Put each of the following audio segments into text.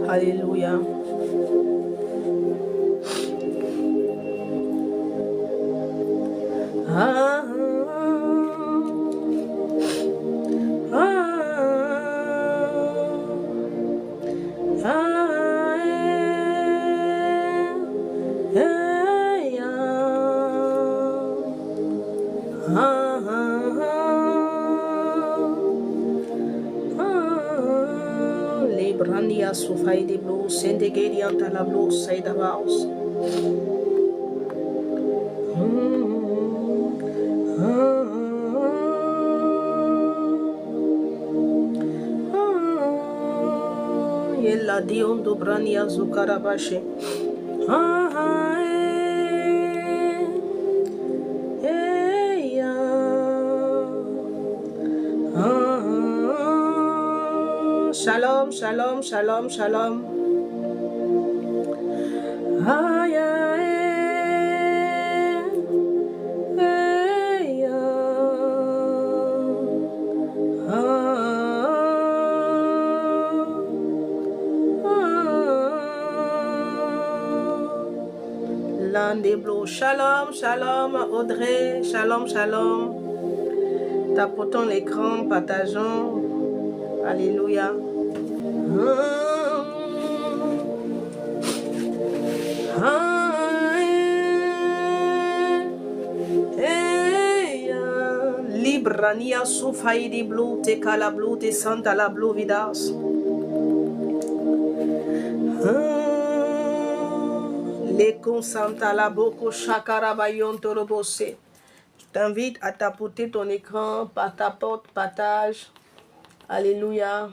Alléluia. Librania sufai de blues, sendegedi anta la blues, say the house. Yella diondo brania zukarabashe. Shalom, shalom, shalom, shalom. Landeblo, shalom, shalom, Audrey, shalom, shalom. Tapotons l'écran, partageons. Alléluia. Librania sufai di blu, te cala blu, te santa la blu vidas. Les consanta la boko shakarabayon torobose. Je t'invite à tapoter ton écran, par ta porte, partage. Alléluia.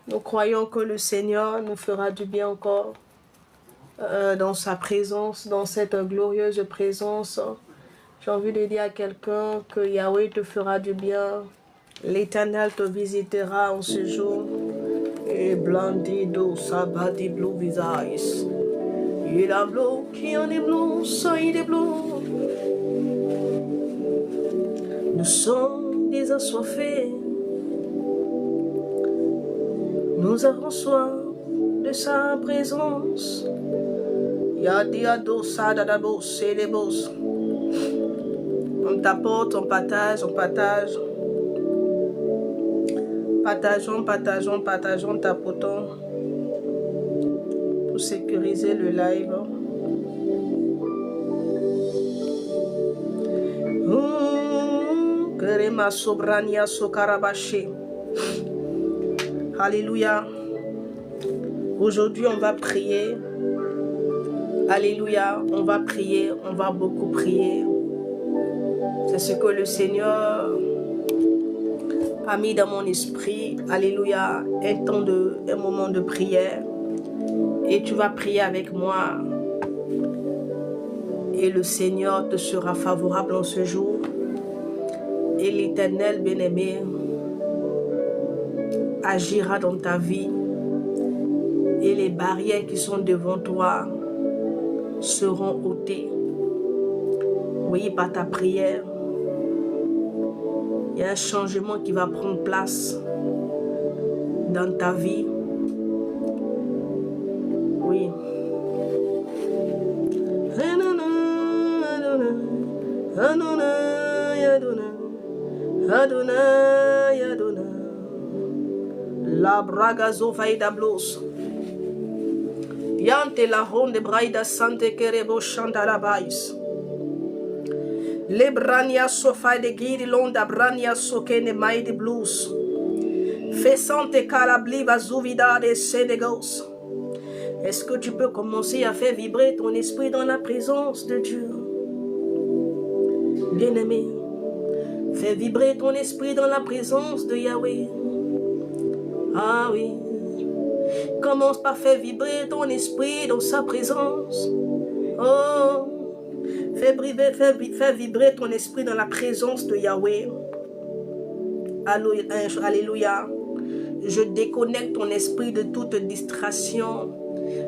Nous croyons que le Seigneur nous fera du bien encore dans sa présence, dans cette glorieuse présence. J'ai envie de dire à quelqu'un que Yahweh te fera du bien. L'Éternel te visitera en ce jour. Et blandido sabati blue visage. Il a bleu qui en est bleu, soyez des bleus. Nous sommes des assoiffés. Nous avons soin de sa présence. Yadiado sadadabo c'est les boss. On t'apporte, on partage, on partage. Partageons, partageons, partageons, tapotons pour sécuriser le live. Kerema sobrania sokarabashi. Alléluia. Aujourd'hui, on va prier. Alléluia. On va prier, on va beaucoup prier. C'est ce que le Seigneur a mis dans mon esprit, alléluia, un moment de prière. Et tu vas prier avec moi. Et le Seigneur te sera favorable en ce jour. Et l'Éternel bien-aimé agira dans ta vie. Et les barrières qui sont devant toi seront ôtées. Oui, par ta prière. Il y a un changement qui va prendre place dans ta vie. Oui. La bragazo faida blos. Yante la ronde braida sante kerebo chanta la bais. Le brania sofa de guiri londa brania sokene mai de blues. Fessante calabliva zuvida de sénégos. Est-ce que tu peux commencer à faire vibrer ton esprit dans la présence de Dieu? Bien-aimé, fais vibrer ton esprit dans la présence de Yahweh. Ah oui. Commence par faire vibrer ton esprit dans sa présence. Oh. Fais vibrer ton esprit dans la présence de Yahweh. Alléluia. je déconnecte ton esprit de toute distraction.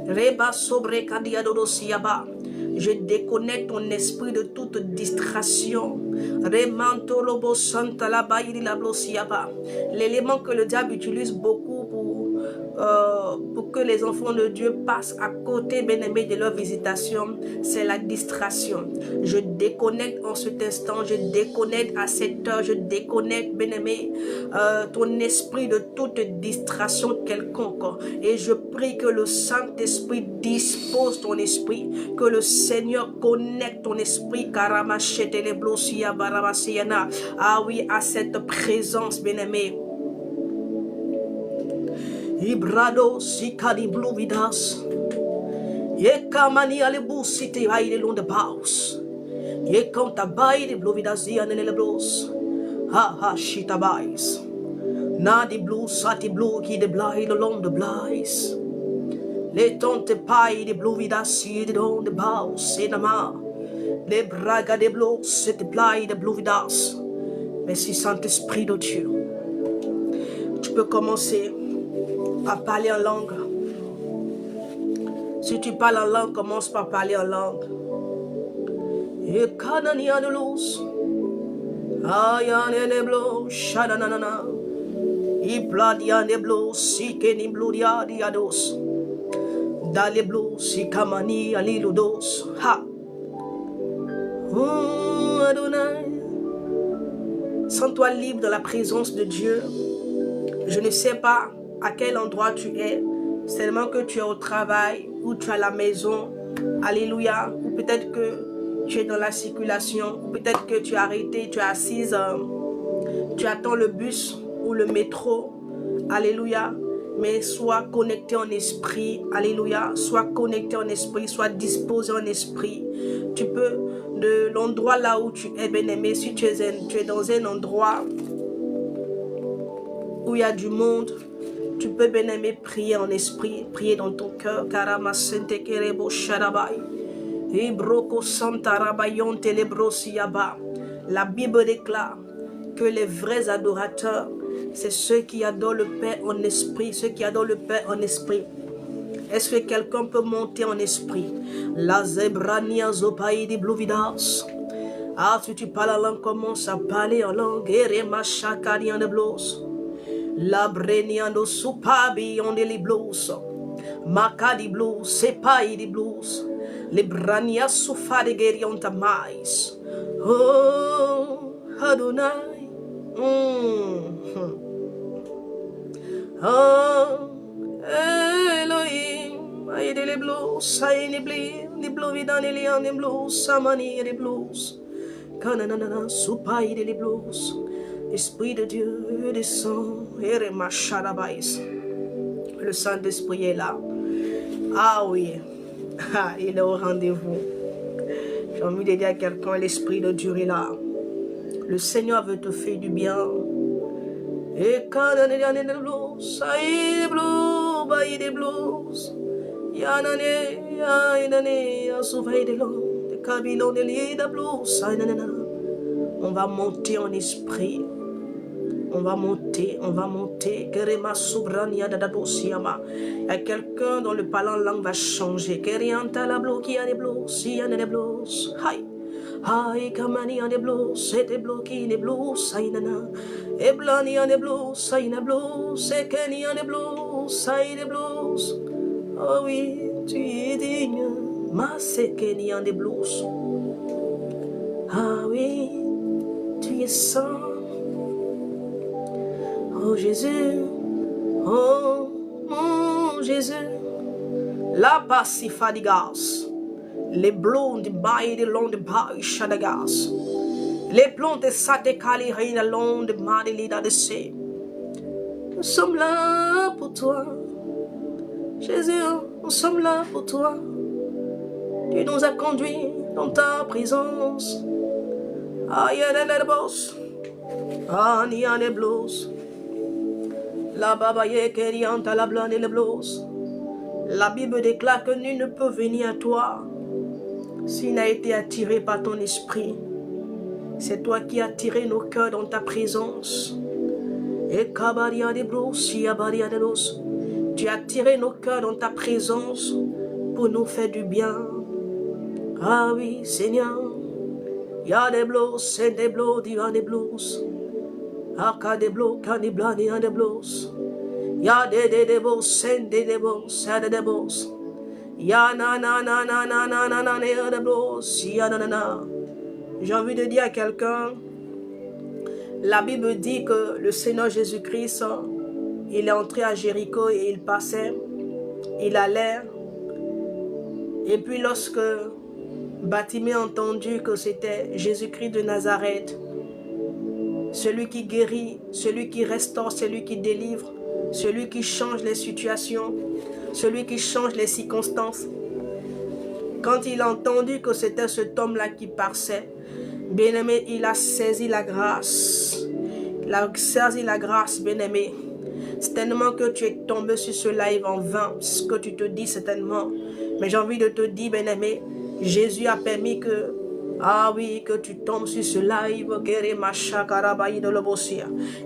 Reba sobre kadiadodo siaba. Je déconnecte ton esprit de toute distraction. Remantolobo santa la baïdi la blosiaba. L'élément que le diable utilise beaucoup pour que les enfants de Dieu passent à côté, bien-aimés, de leur visitation, c'est la distraction. Je déconnecte en cet instant, je déconnecte à cette heure, je déconnecte, bien-aimé, ton esprit de toute distraction quelconque. Et je prie que le Saint-Esprit dispose ton esprit, que le Seigneur connecte ton esprit. Ah oui, à cette présence, bien-aimé. Ibrado sikadi bluvidas. Ye kamani ale busite aile londe baus. Ye konta baile bluvidas dianele blos. Ha ha shita bais. Na di blu sati blu ki de blai de londe blais. Le tonte pai de bluvidas si de londe baus enama. Le braga de blos se blai de bluvidas. Merci Saint-Esprit de Dieu. Tu peux commencer à parler en langue. Si tu parles en langue, commence par parler en langue. Et kanania de l'os. Ayane de blo, shadanana. Ipladia de blo, sikeni bludia diados. Dale blo, sikamani aliludos. Ha. Oh Adonai. Sens-toi libre dans la présence de Dieu. Je ne sais pas à quel endroit tu es, seulement que tu es au travail ou tu es à la maison, alléluia, ou peut-être que tu es dans la circulation, ou peut-être que tu es arrêté, tu es assise, tu attends le bus ou le métro, alléluia, mais sois connecté en esprit, alléluia, sois connecté en esprit, sois disposé en esprit. Tu peux, de l'endroit là où tu es, bien-aimé, si tu es dans un endroit où il y a du monde, tu peux, bien-aimé, prier en esprit, prier dans ton cœur. Karamasente kerebo sharabai. Ibroko santarabayon telebrosiyaba. La Bible déclare que les vrais adorateurs, c'est ceux qui adorent le Père en esprit, ceux qui adorent le Père en esprit. Est-ce que quelqu'un peut monter en esprit? La zebrania zopai di bluvidas. Ah, si tu parles en langue, commence à parler en langue. Erema shakarian de blos. La breniando supabi on les blues. Makadi blues, sepai di blues. Le brania sufa de gerion mais. Oh, Adonai. Oh, Elohim. Aide les blues, aide les blues vidan les liens les blues, samani les blues. Kananana, supai les blues. Esprit de Dieu descend. Le Saint-Esprit est là. Ah oui. Il est au rendez-vous. J'ai envie de dire à quelqu'un, l'Esprit de Dieu est là. Le Seigneur veut te faire du bien. Et quand il y a des blues, il y a des blues. Il y a des blues. On va monter en esprit. On va monter, on va monter. Il y a quelqu'un dont le parlant langue va changer. Il y a des blues, il y a des blues. Hi, kamani on the blues, c'est des bloqués, des blues, sainana. Et blani on the blues, saina blues, c'est kenny on the blues, sain the blues. Oh oui, tu es digne, ma c'est kenny on the blues. Ah oui, tu es saint. Oh Jésus, oh mon Jésus, la passifadigas. Les blondes baillent de long de bail chadagas. Les plantes sate kali reina long de madelida de sé. Nous sommes là pour toi. Jésus, nous sommes là pour toi. Tu nous as conduits dans ta présence. Aïe, les boss. Ani, les blos. La babaye kerianta la blonde et les blos. La Bible déclare que nul ne peut venir à toi s'il n'a été attiré par ton esprit. C'est toi qui as attiré nos cœurs dans ta présence. Tu as tiré nos cœurs dans ta présence pour nous faire du bien. Ah oui, Seigneur. Il y a des blows, c'est des blows, il y a des blows. Ah, des blows, quand des blows, il y a des blows. Il y a des blows, c'est des blows, c'est des blows. Il y a na na na na na na na na na des blows, il y a na na na. J'ai envie de dire à quelqu'un, la Bible dit que le Seigneur Jésus-Christ, il est entré à Jéricho et il passait, il allait. Et puis lorsque Bartimée a entendu que c'était Jésus-Christ de Nazareth, celui qui guérit, celui qui restaure, celui qui délivre, celui qui change les situations, celui qui change les circonstances. Quand il a entendu que c'était cet homme-là qui passait, bien-aimé, il a saisi la grâce. Il a saisi la grâce, bien-aimé. Certainement que tu es tombé sur ce live en vain, c'est ce que tu te dis certainement. Mais j'ai envie de te dire, bien-aimé, Jésus a permis que, ah oui, que tu tombes sur ce live.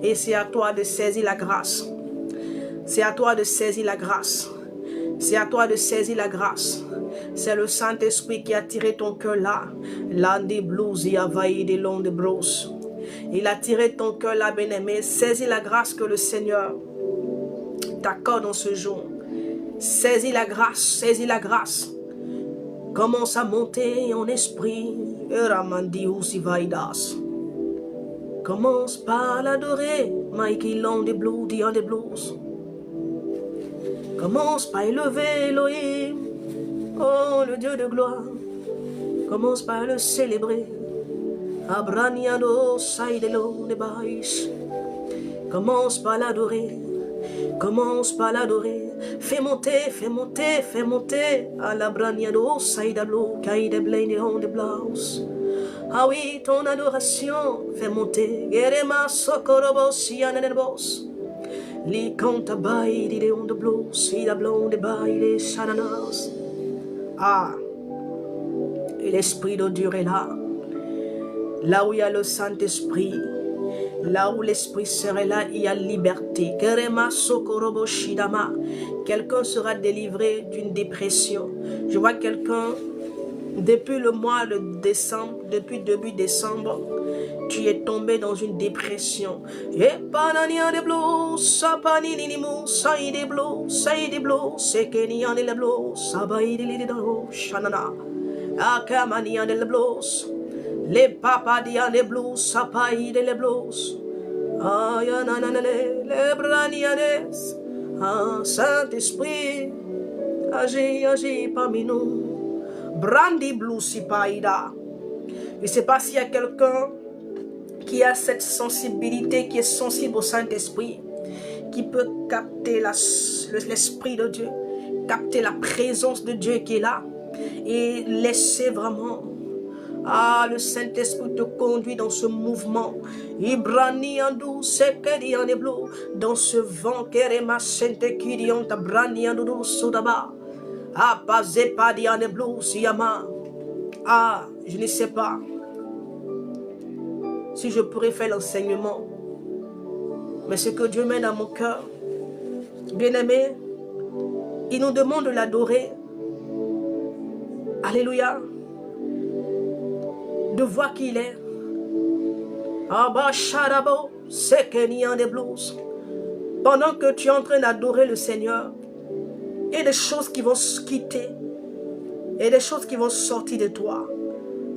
Et c'est à toi de saisir la grâce. C'est à toi de saisir la grâce. C'est à toi de saisir la grâce. C'est le Saint-Esprit qui a tiré ton cœur là. L'Andy Blues, il a vaillé des longs de bros. Il a tiré ton cœur là, bien-aimé. Saisis la grâce que le Seigneur t'accorde en ce jour. Saisis la grâce, saisis la grâce. Commence à monter en esprit. Commence par l'adorer. Mikey Long des blues, Dion des blues. Commence par élever Elohim. Oh, le Dieu de gloire. Commence par le célébrer. Abraniano Saïdelo de Baïs. Commence par l'adorer. Commence par l'adorer. Fais monter, fais monter, fais monter. À la Braniano Saïdalo, Kaïde Blaine de Blaus. Ah oui, ton adoration fait monter. Gerema Sokorobos, Yanenbos. Li canta baïdi de onde blos, si la blonde baïdi sananas. Ah, et l'Esprit de Dieu est là. Là où il y a le Saint-Esprit, là où l'Esprit serait là, il y a liberté. Quelqu'un sera délivré d'une dépression. Je vois quelqu'un, depuis le mois de décembre, depuis début décembre, tu es tombé dans une dépression. Et panania de blo, sapani ninimu, saïde blo, saïde blo, sekenian de blo, sabaïde de shanana, akamanian de blos. Les papas dian les blues, sapaï de les blues. Ayananane, les branianes. Ah, Saint-Esprit, agis, agis parmi nous. Brandi blues, sipaïda. Je ne sais pas s'il y a quelqu'un qui a cette sensibilité, qui est sensible au Saint-Esprit, qui peut capter l'Esprit de Dieu, capter la présence de Dieu qui est là et laisser vraiment. Ah, le Saint-Esprit te conduit dans ce mouvement. Ibraniandou, sekedianeblo, dans ce vent kerema sente kirion ta braniandou sodaba. Ah, pazepa dianeblo siyama. Ah, je ne sais pas si je pourrais faire l'enseignement, mais ce que Dieu met dans mon cœur, bien-aimé, il nous demande de l'adorer. Alléluia. De voir qui il est. Pendant que tu es en train d'adorer le Seigneur, il y a des choses qui vont se quitter et des choses qui vont sortir de toi.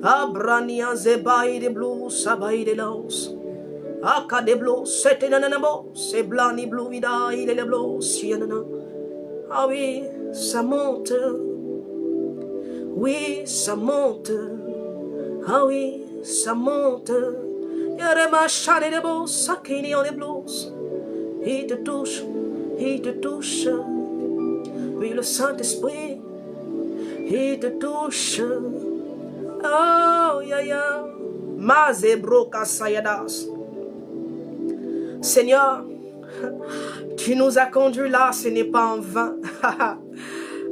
Abrania zebai de blues, sabai de laos. Aka de blues, c'est nananabo, c'est blani blue vida, il est le blues, yanana. Ah oui, ça monte. Oui, ça monte. Ah oui, ça monte. Yarema chane de beau, sakini en des blues. Il te touche, il te touche. Oui, le Saint-Esprit, il te touche. Oh, ya ya. Mazebro kasayadas. Seigneur, tu nous as conduits là, ce n'est pas en vain.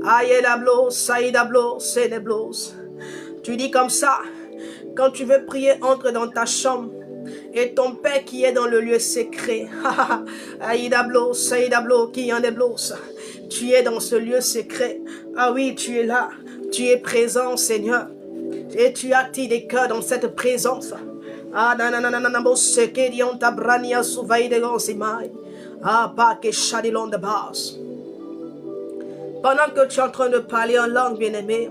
Aïe la blos, saïda blos, c'est les blos. Tu dis comme ça. Quand tu veux prier, entre dans ta chambre Et ton Père qui est dans le lieu secret. Aïdablos, qui en est blos. Tu es dans ce lieu secret. Ah oui, tu es là. Tu es présent, Seigneur. Et tu attires des cœurs dans cette présence. Ah, nanana, boseke dionta brania souvaï de gonsimai. Ah, pas que chadilon de base. Pendant que tu es en train de parler en langue, bien-aimé,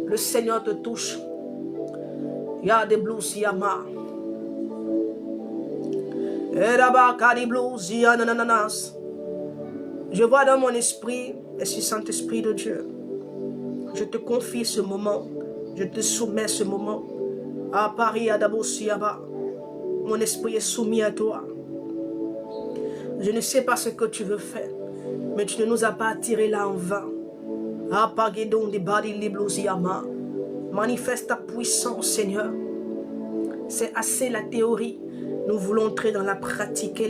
le Seigneur te touche. Il y a des blues, yama. Je vois dans mon esprit, et si Saint-Esprit de Dieu, je te confie ce moment, je te soumets ce moment. À Paris, à Dabosiaba, mon esprit est soumis à toi. Je ne sais pas ce que tu veux faire, mais tu ne nous as pas attirés là en vain. À Pagedon de Badi Liblosiama, manifeste ta puissance, Seigneur. C'est assez la théorie. Nous voulons entrer dans la pratique.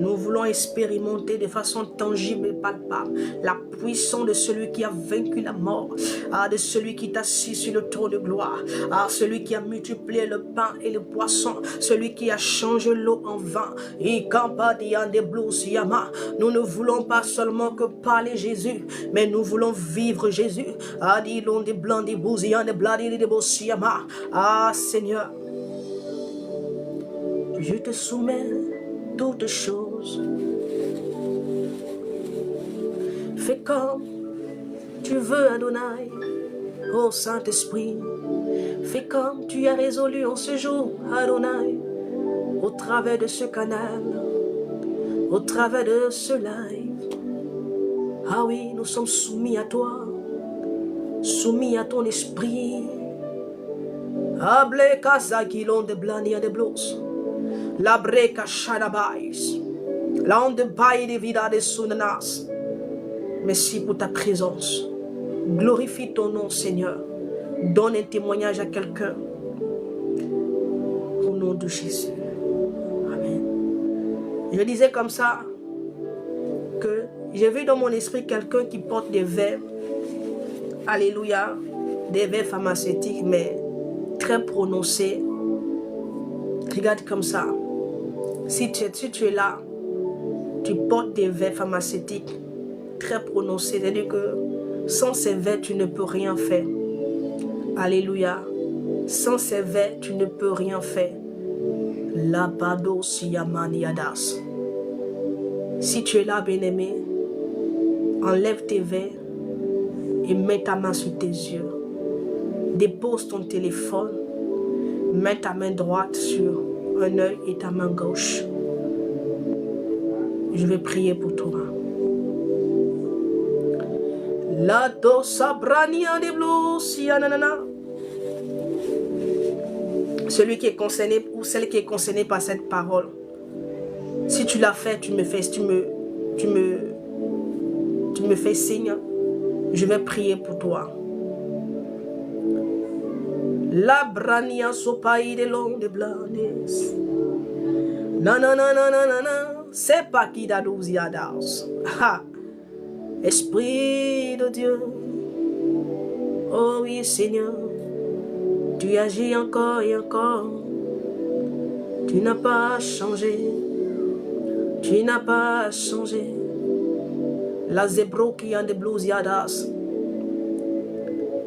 Nous voulons expérimenter de façon tangible et palpable la puissance de celui qui a vaincu la mort, de celui qui est assis sur le trône de gloire, celui qui a multiplié le pain et le poisson, celui qui a changé l'eau en vin. Nous ne voulons pas seulement que parler Jésus, mais nous voulons vivre Jésus. Seigneur, je te soumets toutes choses. Fais comme tu veux, Adonai, ô Saint-Esprit. Fais comme tu as résolu en ce jour, Adonai, au travers de ce canal, au travers de ce live. Ah oui, nous sommes soumis à toi, soumis à ton esprit. Able casa kilon de blania de blos. La breca shadabais. La onde baille de vida de sunanas. Merci pour ta présence. Glorifie ton nom, Seigneur. Donne un témoignage à quelqu'un. Au nom de Jésus. Amen. Je disais comme ça que j'ai vu dans mon esprit quelqu'un qui porte des verres. Alléluia. Des verres pharmaceutiques, mais très prononcés. Regarde comme ça. Si tu es là, tu portes des verres pharmaceutiques très prononcés. C'est-à-dire que sans ces verres, tu ne peux rien faire. Alléluia. Sans ces verres, tu ne peux rien faire. Labado siyamaniadas. Si tu es là, bien-aimé, enlève tes verres et mets ta main sur tes yeux. Dépose ton téléphone. Mets ta main droite sur un œil et ta main gauche. Je vais prier pour toi. La dosa brania de blosianana. Celui qui est concerné ou celle qui est concernée par cette parole. Si tu l'as fait, tu me fais signe. Je vais prier pour toi. La brania sopaï de long de blanes. Non. C'est pas qui da douziadas. Esprit de Dieu. Oh oui, Seigneur. Tu agis encore et encore. Tu n'as pas changé. Tu n'as pas changé. La zébro qui en de blousiadas.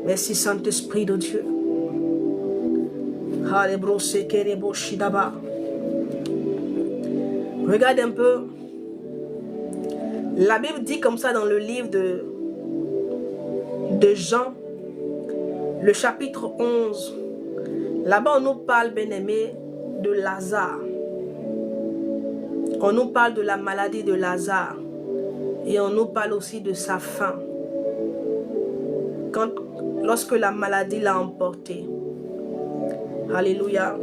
Merci, Saint-Esprit de Dieu. Regarde un peu. La Bible dit comme ça dans le livre de Jean, le chapitre 11. Là-bas, on nous parle, bien-aimé, de Lazare. On nous parle de la maladie de Lazare. Et on nous parle aussi de sa faim. Lorsque la maladie l'a emporté. Alléluia.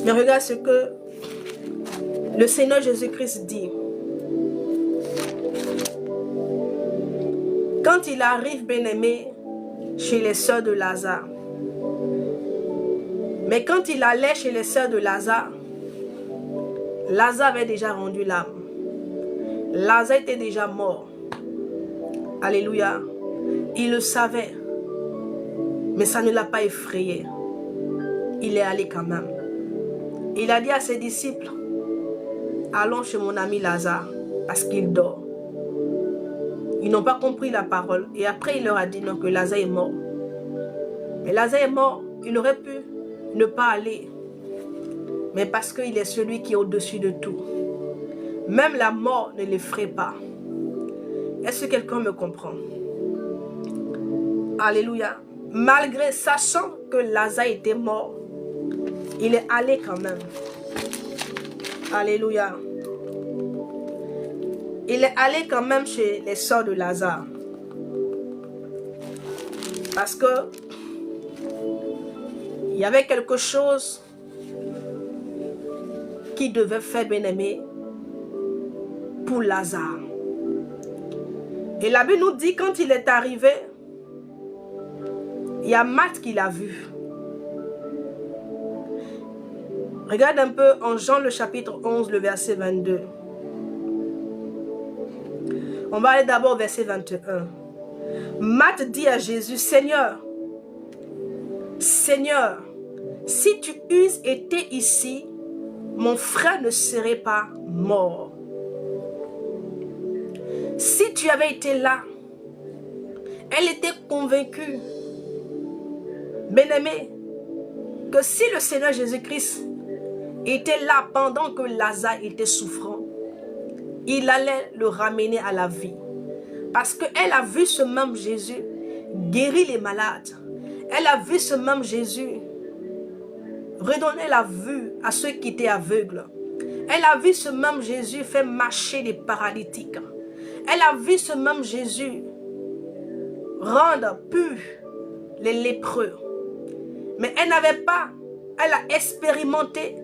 Mais regarde ce que le Seigneur Jésus-Christ dit. Quand il arrive, bien-aimé, chez les sœurs de Lazare. Mais quand il allait chez les sœurs de Lazare, Lazare avait déjà rendu l'âme. Lazare était déjà mort. Alléluia. Il le savait. Mais ça ne l'a pas effrayé. il est allé quand même. Il a dit à ses disciples, allons chez mon ami Lazare, parce qu'il dort. Ils n'ont pas compris la parole. Et après, il leur a dit non, que Lazare est mort. Mais Lazare est mort, il aurait pu ne pas aller. Mais parce qu'il est celui qui est au-dessus de tout. Même la mort ne l'effraie pas. Est-ce que quelqu'un me comprend? Alléluia. Malgré, sachant que Lazare était mort, il est allé quand même. Alléluia. Il est allé quand même chez les sœurs de Lazare. Parce que il y avait quelque chose qui devait faire, bien-aimé, pour Lazare. Et la Bible nous dit, quand il est arrivé, il y a Marthe qui l'a vu. Regarde un peu en Jean le chapitre 11, le verset 22. On va aller d'abord au verset 21. Marthe dit à Jésus, Seigneur, Seigneur, si tu eusses été ici, mon frère ne serait pas mort. Si tu avais été là, elle était convaincue, bien-aimée, que si le Seigneur Jésus-Christ était là pendant que Lazare était souffrant, il allait le ramener à la vie. Parce qu'elle a vu ce même Jésus guérir les malades. Elle a vu ce même Jésus redonner la vue à ceux qui étaient aveugles. Elle a vu ce même Jésus faire marcher les paralytiques. Elle a vu ce même Jésus rendre purs les lépreux. Mais elle n'avait pas, elle a expérimenté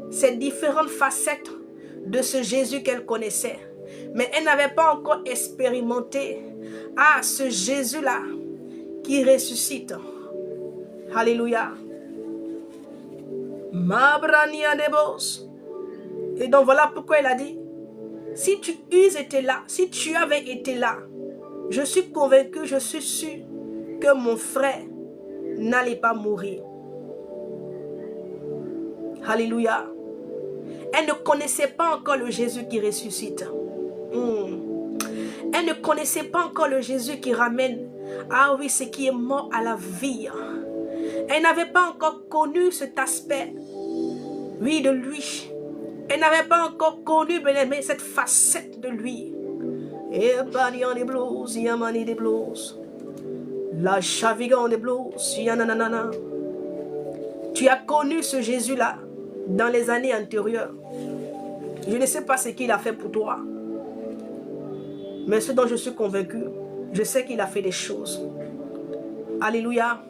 ces différentes facettes de ce Jésus qu'elle connaissait. Mais elle n'avait pas encore expérimenté ce Jésus-là qui ressuscite. Alléluia. Et donc voilà pourquoi elle a dit, si tu euses été là, si tu avais été là, je suis convaincue, je suis sûre que mon frère n'allait pas mourir. Alléluia. Elle ne connaissait pas encore le Jésus qui ressuscite. Elle ne connaissait pas encore le Jésus qui ramène, ce qui est mort à la vie. Elle n'avait pas encore connu cet aspect, de lui. Elle n'avait pas encore connu, bien-aimé, cette facette de lui. Et des blues, yamani des blues. La chavigan des blues, yananana. Tu as connu ce Jésus-là dans les années antérieures. Je ne sais pas ce qu'il a fait pour toi. Mais ce dont je suis convaincu, je sais qu'il a fait des choses. Alléluia.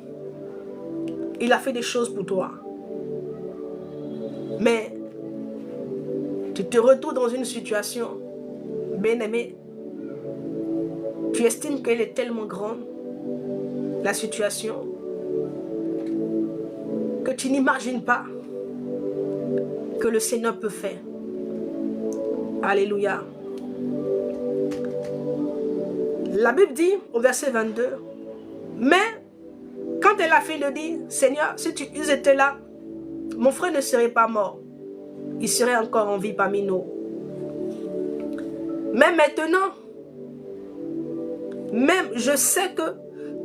Il a fait des choses pour toi. Mais tu te retrouves dans une situation, bien-aimé, tu estimes qu'elle est tellement grande, la situation, que tu n'imagines pas que le Seigneur peut faire. Alléluia. La Bible dit au verset 22, mais quand elle a fini de dire, Seigneur, si tu étais là, mon frère ne serait pas mort. Il serait encore en vie parmi nous. Mais maintenant, même je sais que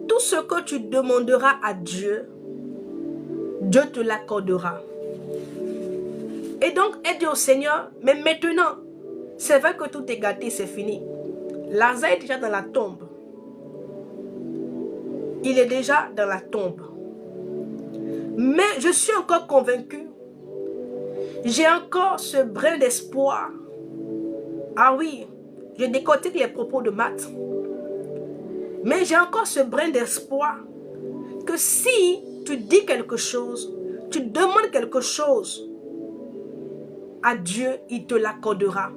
tout ce que tu demanderas à Dieu, Dieu te l'accordera. Et donc, elle dit au Seigneur, mais maintenant, c'est vrai que tout est gâté, c'est fini. Lazare est déjà dans la tombe. Il est déjà dans la tombe. Mais je suis encore convaincue. J'ai encore ce brin d'espoir. Ah oui, je décortique les propos de Marthe. Mais j'ai encore ce brin d'espoir que si tu dis quelque chose, tu demandes quelque chose à Dieu, il te l'accordera.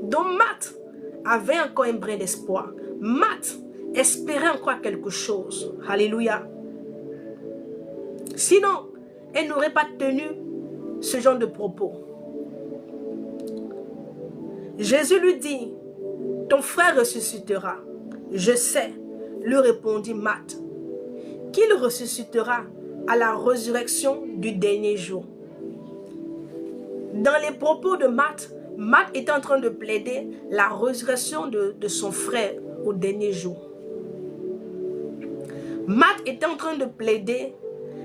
Donc Marthe avait encore un brin d'espoir. Marthe espérait encore quelque chose. Alléluia. Sinon, elle n'aurait pas tenu ce genre de propos. Jésus lui dit, ton frère ressuscitera. Je sais, lui répondit Marthe, qu'il ressuscitera à la résurrection du dernier jour. Dans les propos de Marthe, Marthe était en train de plaider la résurrection de son frère au dernier jour. Marthe était en train de plaider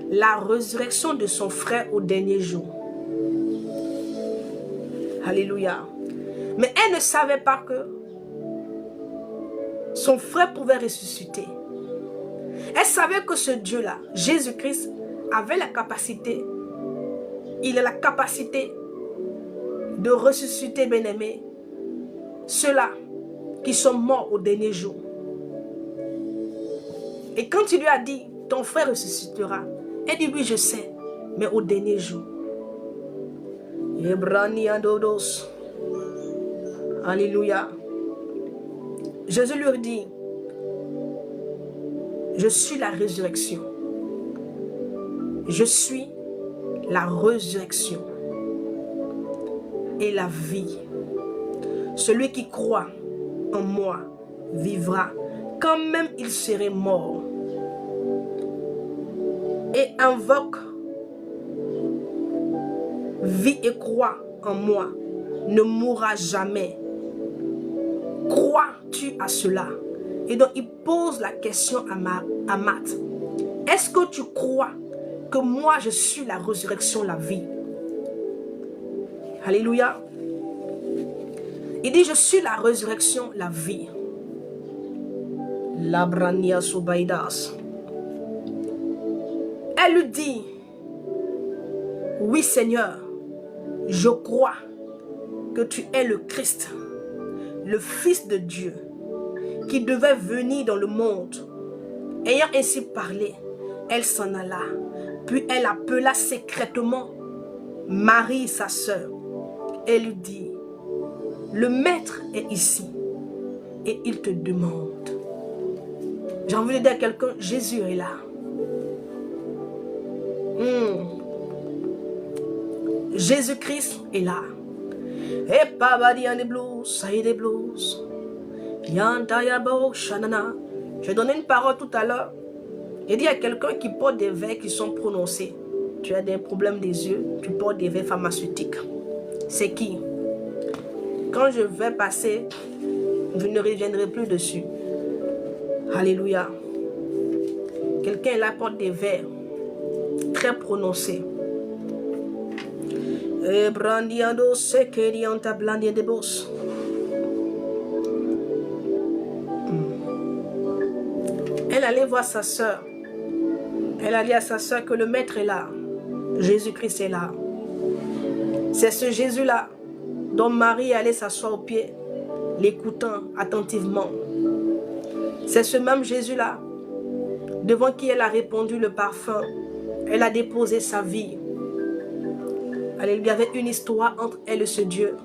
la résurrection de son frère au dernier jour. Alléluia. Mais elle ne savait pas que son frère pouvait ressusciter. Elle savait que ce Dieu-là, Jésus-Christ, avait la capacité, il a la capacité de ressusciter, bien-aimés, ceux-là qui sont morts au dernier jour. Et quand il lui a dit, ton frère ressuscitera, elle dit, oui, je sais, mais au dernier jour. Alléluia. Jésus lui dit, je suis la résurrection. Je suis la résurrection et la vie. Celui qui croit en moi vivra quand même il serait mort. Et invoque vie et croit en moi ne mourra jamais. Crois-tu à cela? Et donc il pose la question à Marthe. Est-ce que tu crois que moi je suis la résurrection, la vie? Alléluia. Il dit je suis la résurrection, la vie. Labrania Subaidas. Elle lui dit, oui Seigneur, je crois que tu es le Christ, le Fils de Dieu, qui devait venir dans le monde. Ayant ainsi parlé, elle s'en alla, puis elle appela secrètement Marie, sa sœur. Elle lui dit, le Maître est ici et il te demande. J'ai envie de dire à quelqu'un, Jésus est là. Jésus-Christ est là. Et Pabadian des blues, ça y est des blues. J'ai donné une parole tout à l'heure. J'ai dit à quelqu'un qui porte des verres qui sont prononcés. Tu as des problèmes des yeux, tu portes des verres pharmaceutiques. C'est qui? Quand je vais passer, je ne reviendrai plus dessus. Alléluia. Quelqu'un là porte des verres très prononcés. Et brandiando se querianta blandir de boss. Elle allait voir sa soeur. Elle a dit à sa soeur que le Maître est là. Jésus-Christ est là. C'est ce Jésus-là dont Marie allait s'asseoir au pied, l'écoutant attentivement. C'est ce même Jésus-là devant qui elle a répandu le parfum. Elle a déposé sa vie. Il y avait une histoire entre elle et ce Dieu.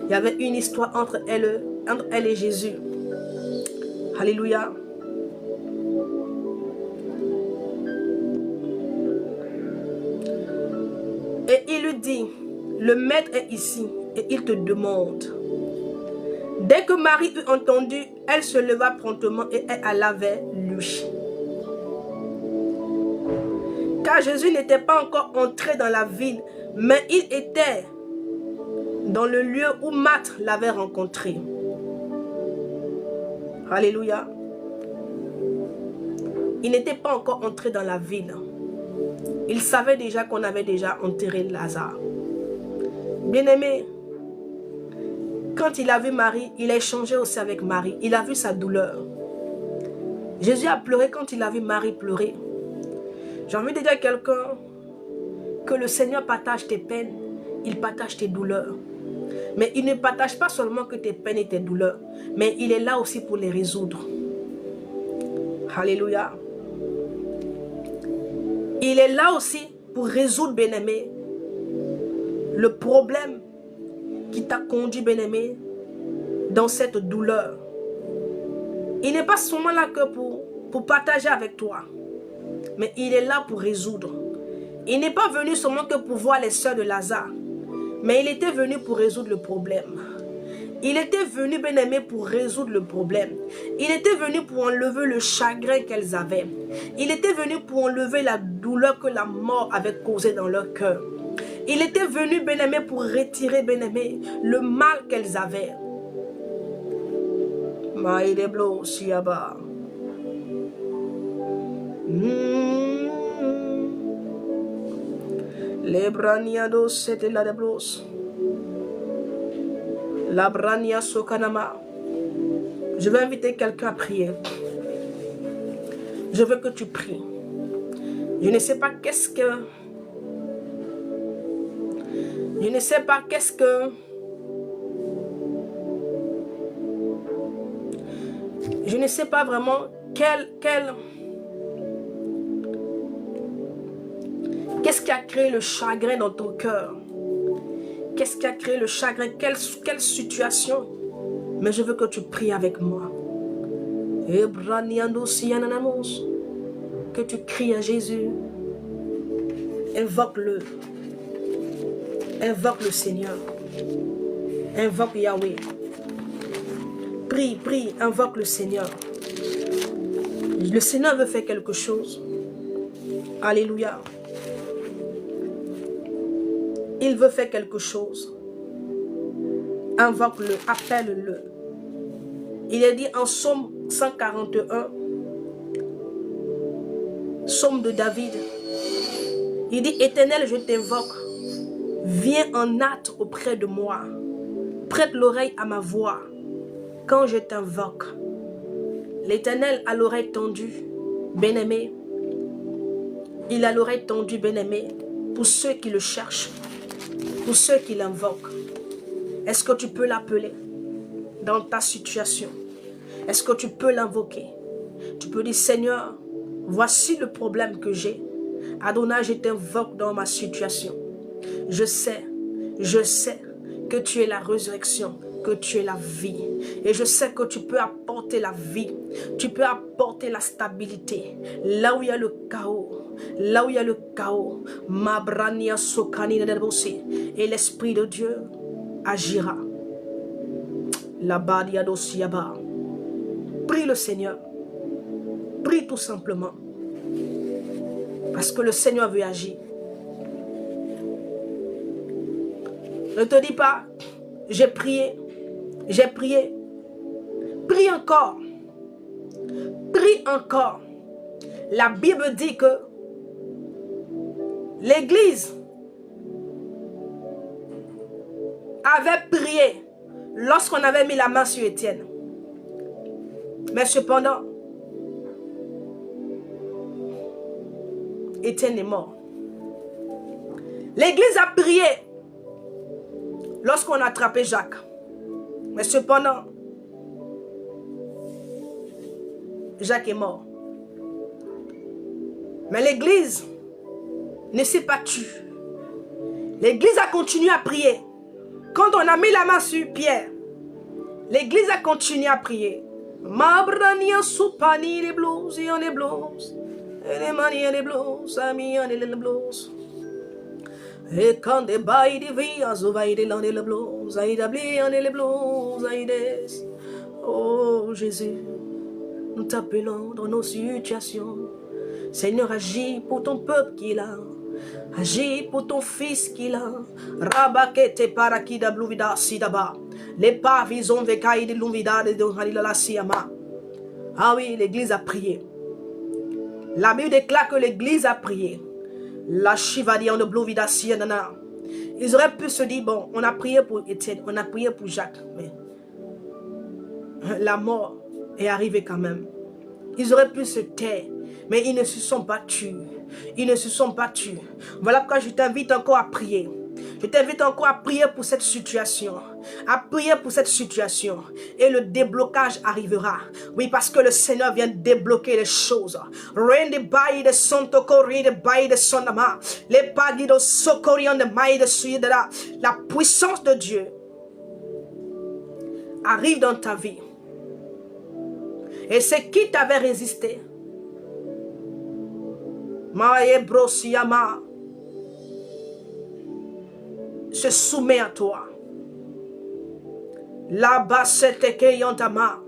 Il y avait une histoire entre elle et Jésus. Alléluia. Et il lui dit, le Maître est ici et il te demande. Dès que Marie eut entendu, elle se leva promptement et elle alla vers lui. Car Jésus n'était pas encore entré dans la ville, mais il était dans le lieu où Marthe l'avait rencontré. Alléluia. Il n'était pas encore entré dans la ville. Il savait déjà qu'on avait déjà enterré Lazare. Bien-aimé, quand il a vu Marie, il a échangé aussi avec Marie. Il a vu sa douleur. Jésus a pleuré quand il a vu Marie pleurer. J'ai envie de dire à quelqu'un que le Seigneur partage tes peines, il partage tes douleurs. Mais il ne partage pas seulement que tes peines et tes douleurs, mais il est là aussi pour les résoudre. Alléluia. Il est là aussi pour résoudre, bien-aimé, le problème qui t'a conduit, bien-aimé, dans cette douleur. Il n'est pas seulement là que pour partager avec toi, mais il est là pour résoudre. Il n'est pas venu seulement que pour voir les sœurs de Lazare, mais il était venu pour résoudre le problème. Il était venu, bien-aimé, pour résoudre le problème. Il était venu pour enlever le chagrin qu'elles avaient. Il était venu pour enlever la douleur que la mort avait causée dans leur cœur. Il était venu, bien-aimé, pour retirer, bien-aimé, le mal qu'elles avaient. Maïdeblo Siaba. Les braniados, c'était la deblos. La brania sokanama. Je vais inviter quelqu'un à prier. Je veux que tu pries. Je ne sais pas qu'est-ce que... Je ne sais pas qu'est-ce que... Je ne sais pas vraiment qu'est-ce qui a créé le chagrin dans ton cœur. Qu'est-ce qui a créé le chagrin? Quelle situation? Mais je veux que tu pries avec moi. Que tu cries à Jésus. Invoque-le. Invoque le Seigneur. Invoque Yahweh. Prie, prie, invoque le Seigneur. Le Seigneur veut faire quelque chose. Alléluia. Il veut faire quelque chose. Invoque-le, appelle-le. Il est dit en Psaume 141, Psaume de David. Il dit, Éternel, je t'invoque. Viens en hâte auprès de moi. Prête l'oreille à ma voix quand je t'invoque. L'Éternel a l'oreille tendue, bien-aimé. Il a l'oreille tendue, bien-aimé, pour ceux qui le cherchent, pour ceux qui l'invoquent. Est-ce que tu peux l'appeler dans ta situation? Est-ce que tu peux l'invoquer? Tu peux dire, Seigneur, voici le problème que j'ai. Adonai, je t'invoque dans ma situation. Je sais que tu es la résurrection, que tu es la vie. Et je sais que tu peux apporter la vie. Tu peux apporter la stabilité. Là où il y a le chaos. Là où il y a le chaos. Mabrania sokani nedebosi. Et l'Esprit de Dieu agira. La badia dosiaba. Prie le Seigneur. Prie tout simplement. Parce que le Seigneur veut agir. Ne te dis pas, j'ai prié. J'ai prié. Prie encore. Prie encore. La Bible dit que l'Église avait prié lorsqu'on avait mis la main sur Étienne. Mais cependant, Étienne est mort. L'Église a prié lorsqu'on a attrapé Jacques. Mais cependant, Jacques est mort. Mais l'Église ne s'est pas tue. L'Église a continué à prier. Quand on a mis la main sur Pierre, l'Église a continué à prier. Mabrania soupani les blues, et on est blues. Et les manières les blues, amis, on est les blues. Et quand des bails de vie, on va y aller dans les blues, on est les blues, oh Jésus, nous t'appelons dans nos situations. Seigneur, agis pour ton peuple qui est là. Agis pour ton fils qui est là. Rabakete parakida bluvida sidaba. Les pavillons vekaï de l'unvida de la siama. Ah oui, l'église a prié. La Bible déclare que l'église a prié. La chivadi en de bluvida siana. Ils auraient pu se dire, bon, on a prié pour Étienne, on a prié pour Jacques, mais la mort est arrivée quand même. Ils auraient pu se taire, mais ils ne se sont pas tus. Ils ne se sont pas tus. Voilà pourquoi je t'invite encore à prier. Je t'invite encore à prier pour cette situation. À prier pour cette situation. Et le déblocage arrivera. Oui, parce que le Seigneur vient débloquer les choses. Les la puissance de Dieu arrive dans ta vie. Et c'est qui t'avait résisté? se soumet à toi. Là-bas, c'était Keyantama.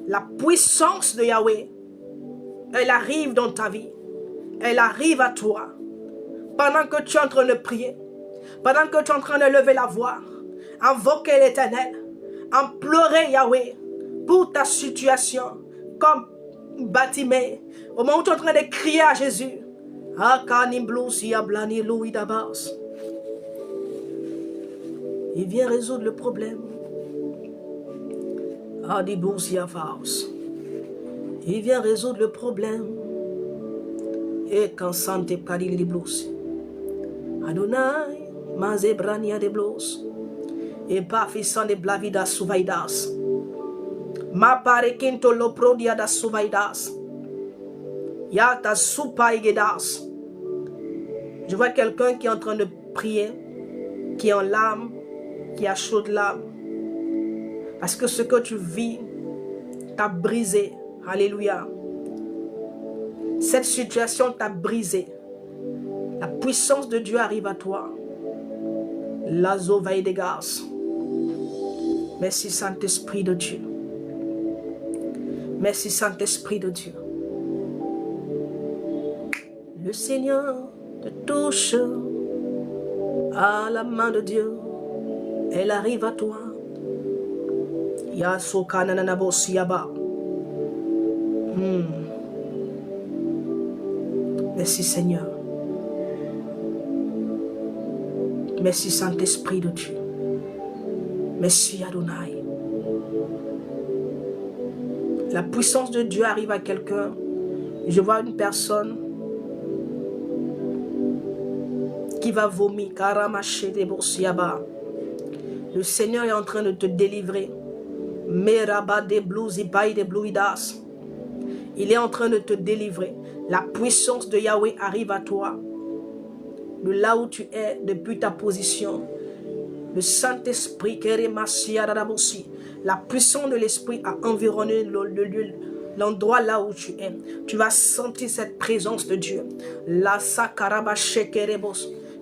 La puissance de Yahweh, elle arrive dans ta vie. Elle arrive à toi. Pendant que tu es en train de prier, pendant que tu es en train de lever la voix, invoquer l'Éternel, implorer Yahweh pour ta situation, comme Batimée, au moment où tu es en train de crier à Jésus. Il vient résoudre le problème. Il vient résoudre le problème. Et quand sante paril de blues. Adonai, mazebrania de blues. Et pas fissant de blavida suvaidas. Ma pare quinto lo prodia da suvaidas. Yata supa igedas. Je vois quelqu'un qui est en train de prier, qui est en larmes, qui a chaud de larmes. Parce que ce que tu vis t'a brisé. Alléluia. Cette situation t'a brisé. La puissance de Dieu arrive à toi. L'azo va des gaz. Merci Saint-Esprit de Dieu. Merci Saint-Esprit de Dieu. Le Seigneur te touche à la main de Dieu. Elle arrive à toi. Yasoka nananabo siyaba. Merci Seigneur. Merci Saint-Esprit de Dieu. Merci Adonai. La puissance de Dieu arrive à quelqu'un. Je vois une personne qui va vomir. Le Seigneur est en train de te délivrer. Il est en train de te délivrer. La puissance de Yahweh arrive à toi. De là où tu es, depuis ta position. Le Saint-Esprit, la puissance de l'Esprit a environné l'endroit là où tu es. Tu vas sentir cette présence de Dieu.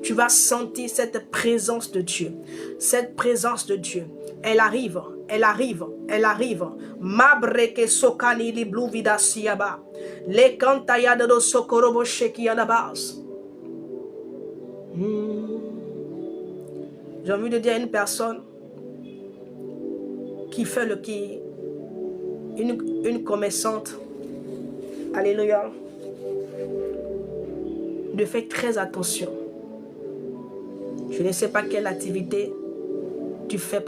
Tu vas sentir cette présence de Dieu. Cette présence de Dieu. Elle arrive. Elle arrive, elle arrive. Mabreke sokani li blue vida siaba. Le kantaya de sokorobo sheki anabas. J'ai envie de dire à une personne qui fait une commerçante. Alléluia. De faire très attention. Je ne sais pas quelle activité tu fais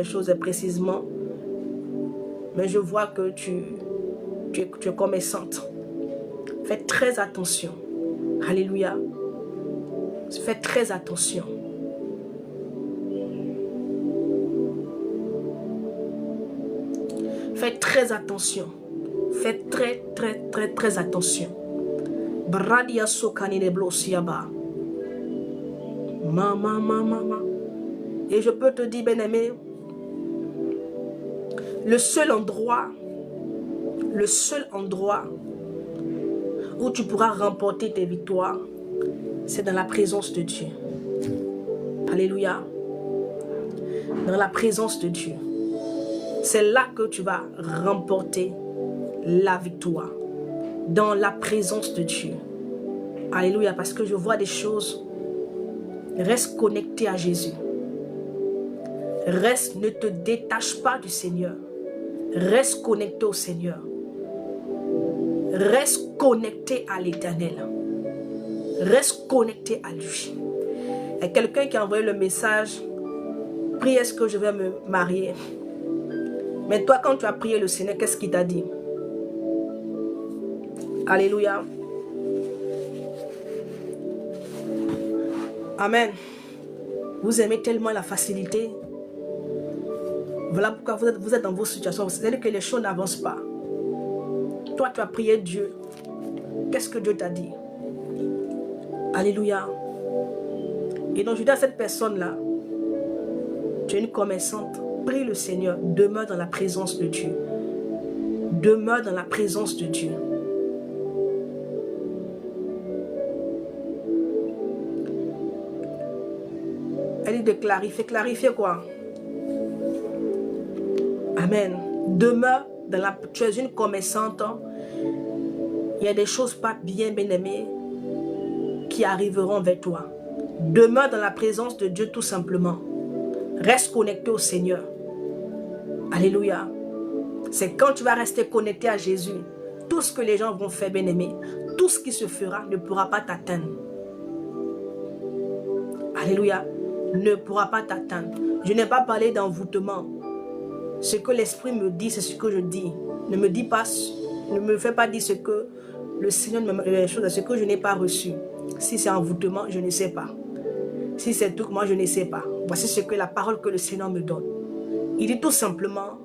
chose précisément, mais je vois que tu es commerçante. Fais très attention. Alléluia. Fais très attention. Fais très attention. Fais très attention. Bradia sokani de blosiaba. Mama. Et je peux te dire, bien-aimé, le seul endroit où tu pourras remporter tes victoires, c'est dans la présence de Dieu. Alléluia. Dans la présence de Dieu. C'est là que tu vas remporter la victoire. Dans la présence de Dieu. Alléluia. Parce que je vois des choses. Reste connecté à Jésus. Reste, ne te détache pas du Seigneur. Reste connecté au Seigneur. Reste connecté à l'Éternel. Reste connecté à lui. Il y a quelqu'un qui a envoyé le message. Prie, est-ce que je vais me marier? Mais toi, quand tu as prié le Seigneur, qu'est-ce qu'il t'a dit? Alléluia. Amen. Vous aimez tellement la facilité. Voilà pourquoi vous êtes dans vos situations. C'est-à-dire que les choses n'avancent pas. Toi, tu as prié Dieu. Qu'est-ce que Dieu t'a dit? Alléluia. Et donc, je dis à cette personne-là, tu es une commerçante. Prie le Seigneur. Demeure dans la présence de Dieu. Demeure dans la présence de Dieu. Elle dit de clarifier. Clarifier quoi? Amen. Demeure dans la... Tu es une commerçante. Il y a des choses pas bien, bien-aimées, qui arriveront vers toi. Demeure dans la présence de Dieu tout simplement. Reste connecté au Seigneur. Alléluia. C'est quand tu vas rester connecté à Jésus, tout ce que les gens vont faire, bien-aimé, tout ce qui se fera ne pourra pas t'atteindre. Alléluia. Ne pourra pas t'atteindre. Je n'ai pas parlé d'envoûtement. Ce que l'Esprit me dit, c'est ce que je dis. Ne me dis pas, ne me fais pas dire ce que le Seigneur me dit, ce que je n'ai pas reçu. Si c'est envoûtement, je ne sais pas. Si c'est tout, moi je ne sais pas. Voici ce que la parole que le Seigneur me donne. Il dit tout simplement,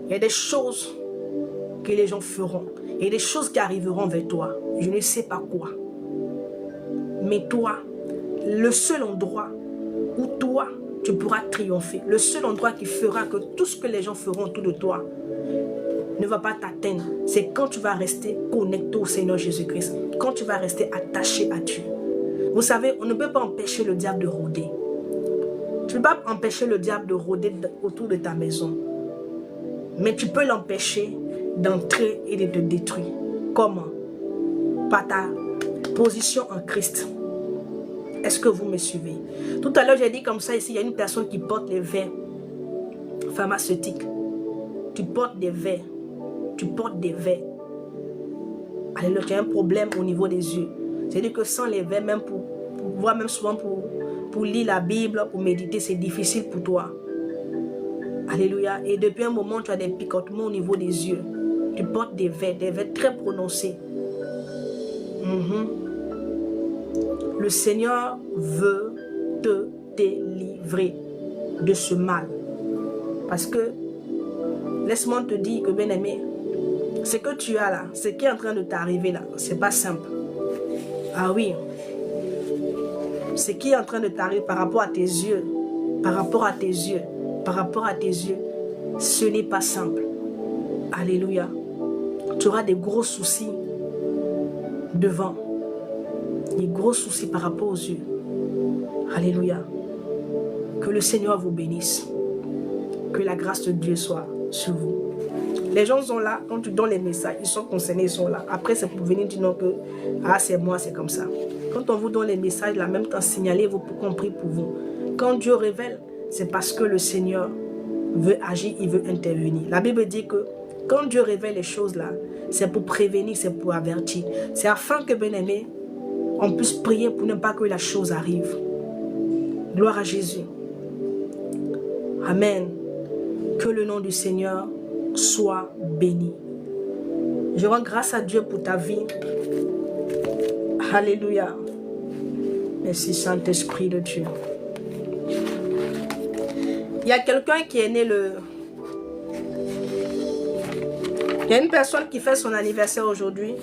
il y a des choses que les gens feront. Il y a des choses qui arriveront vers toi. Je ne sais pas quoi. Mais toi, le seul endroit où toi, tu pourras triompher, le seul endroit qui fera que tout ce que les gens feront autour de toi ne va pas t'atteindre, c'est quand tu vas rester connecté au Seigneur Jésus-Christ, quand tu vas rester attaché à Dieu. Vous savez, on ne peut pas empêcher le diable de rôder. Tu ne peux pas empêcher le diable de rôder autour de ta maison. Mais tu peux l'empêcher d'entrer et de te détruire. Comment? Par ta position en Christ. Est-ce que vous me suivez? Tout à l'heure, j'ai dit comme ça ici, il y a une personne qui porte les verres pharmaceutiques. Tu portes des verres. Tu portes des verres. Alléluia, tu as un problème au niveau des yeux. C'est-à-dire que sans les verres, même pour voir, même souvent pour lire la Bible, pour méditer, c'est difficile pour toi. Alléluia. Et depuis un moment, tu as des picotements au niveau des yeux. Tu portes des verres très prononcés. Le Seigneur veut te délivrer de ce mal. Parce que, laisse-moi te dire que, bien-aimé, ce que tu as là, ce qui est en train de t'arriver là, c'est pas simple. Ah oui. Ce qui est en train de t'arriver par rapport à tes yeux, par rapport à tes yeux, par rapport à tes yeux, ce n'est pas simple. Alléluia. Tu auras des gros soucis devant. Des gros soucis par rapport aux yeux. Alléluia. Que le Seigneur vous bénisse. Que la grâce de Dieu soit sur vous. Les gens sont là, quand tu donnes les messages, ils sont concernés, ils sont là. Après, c'est pour venir dire non que, ah, c'est moi, c'est comme ça. Quand on vous donne les messages, là, même temps, signalez-vous pour qu'on prie pour vous. Quand Dieu révèle, c'est parce que le Seigneur veut agir, il veut intervenir. La Bible dit que quand Dieu révèle les choses là, c'est pour prévenir, c'est pour avertir. C'est afin que, bien-aimé, on puisse prier pour ne pas que la chose arrive. Gloire à Jésus. Amen. Que le nom du Seigneur soit béni. Je rends grâce à Dieu pour ta vie. Alléluia. Merci Saint-Esprit de Dieu. Il y a quelqu'un qui est né le... Il y a une personne qui fait son anniversaire aujourd'hui.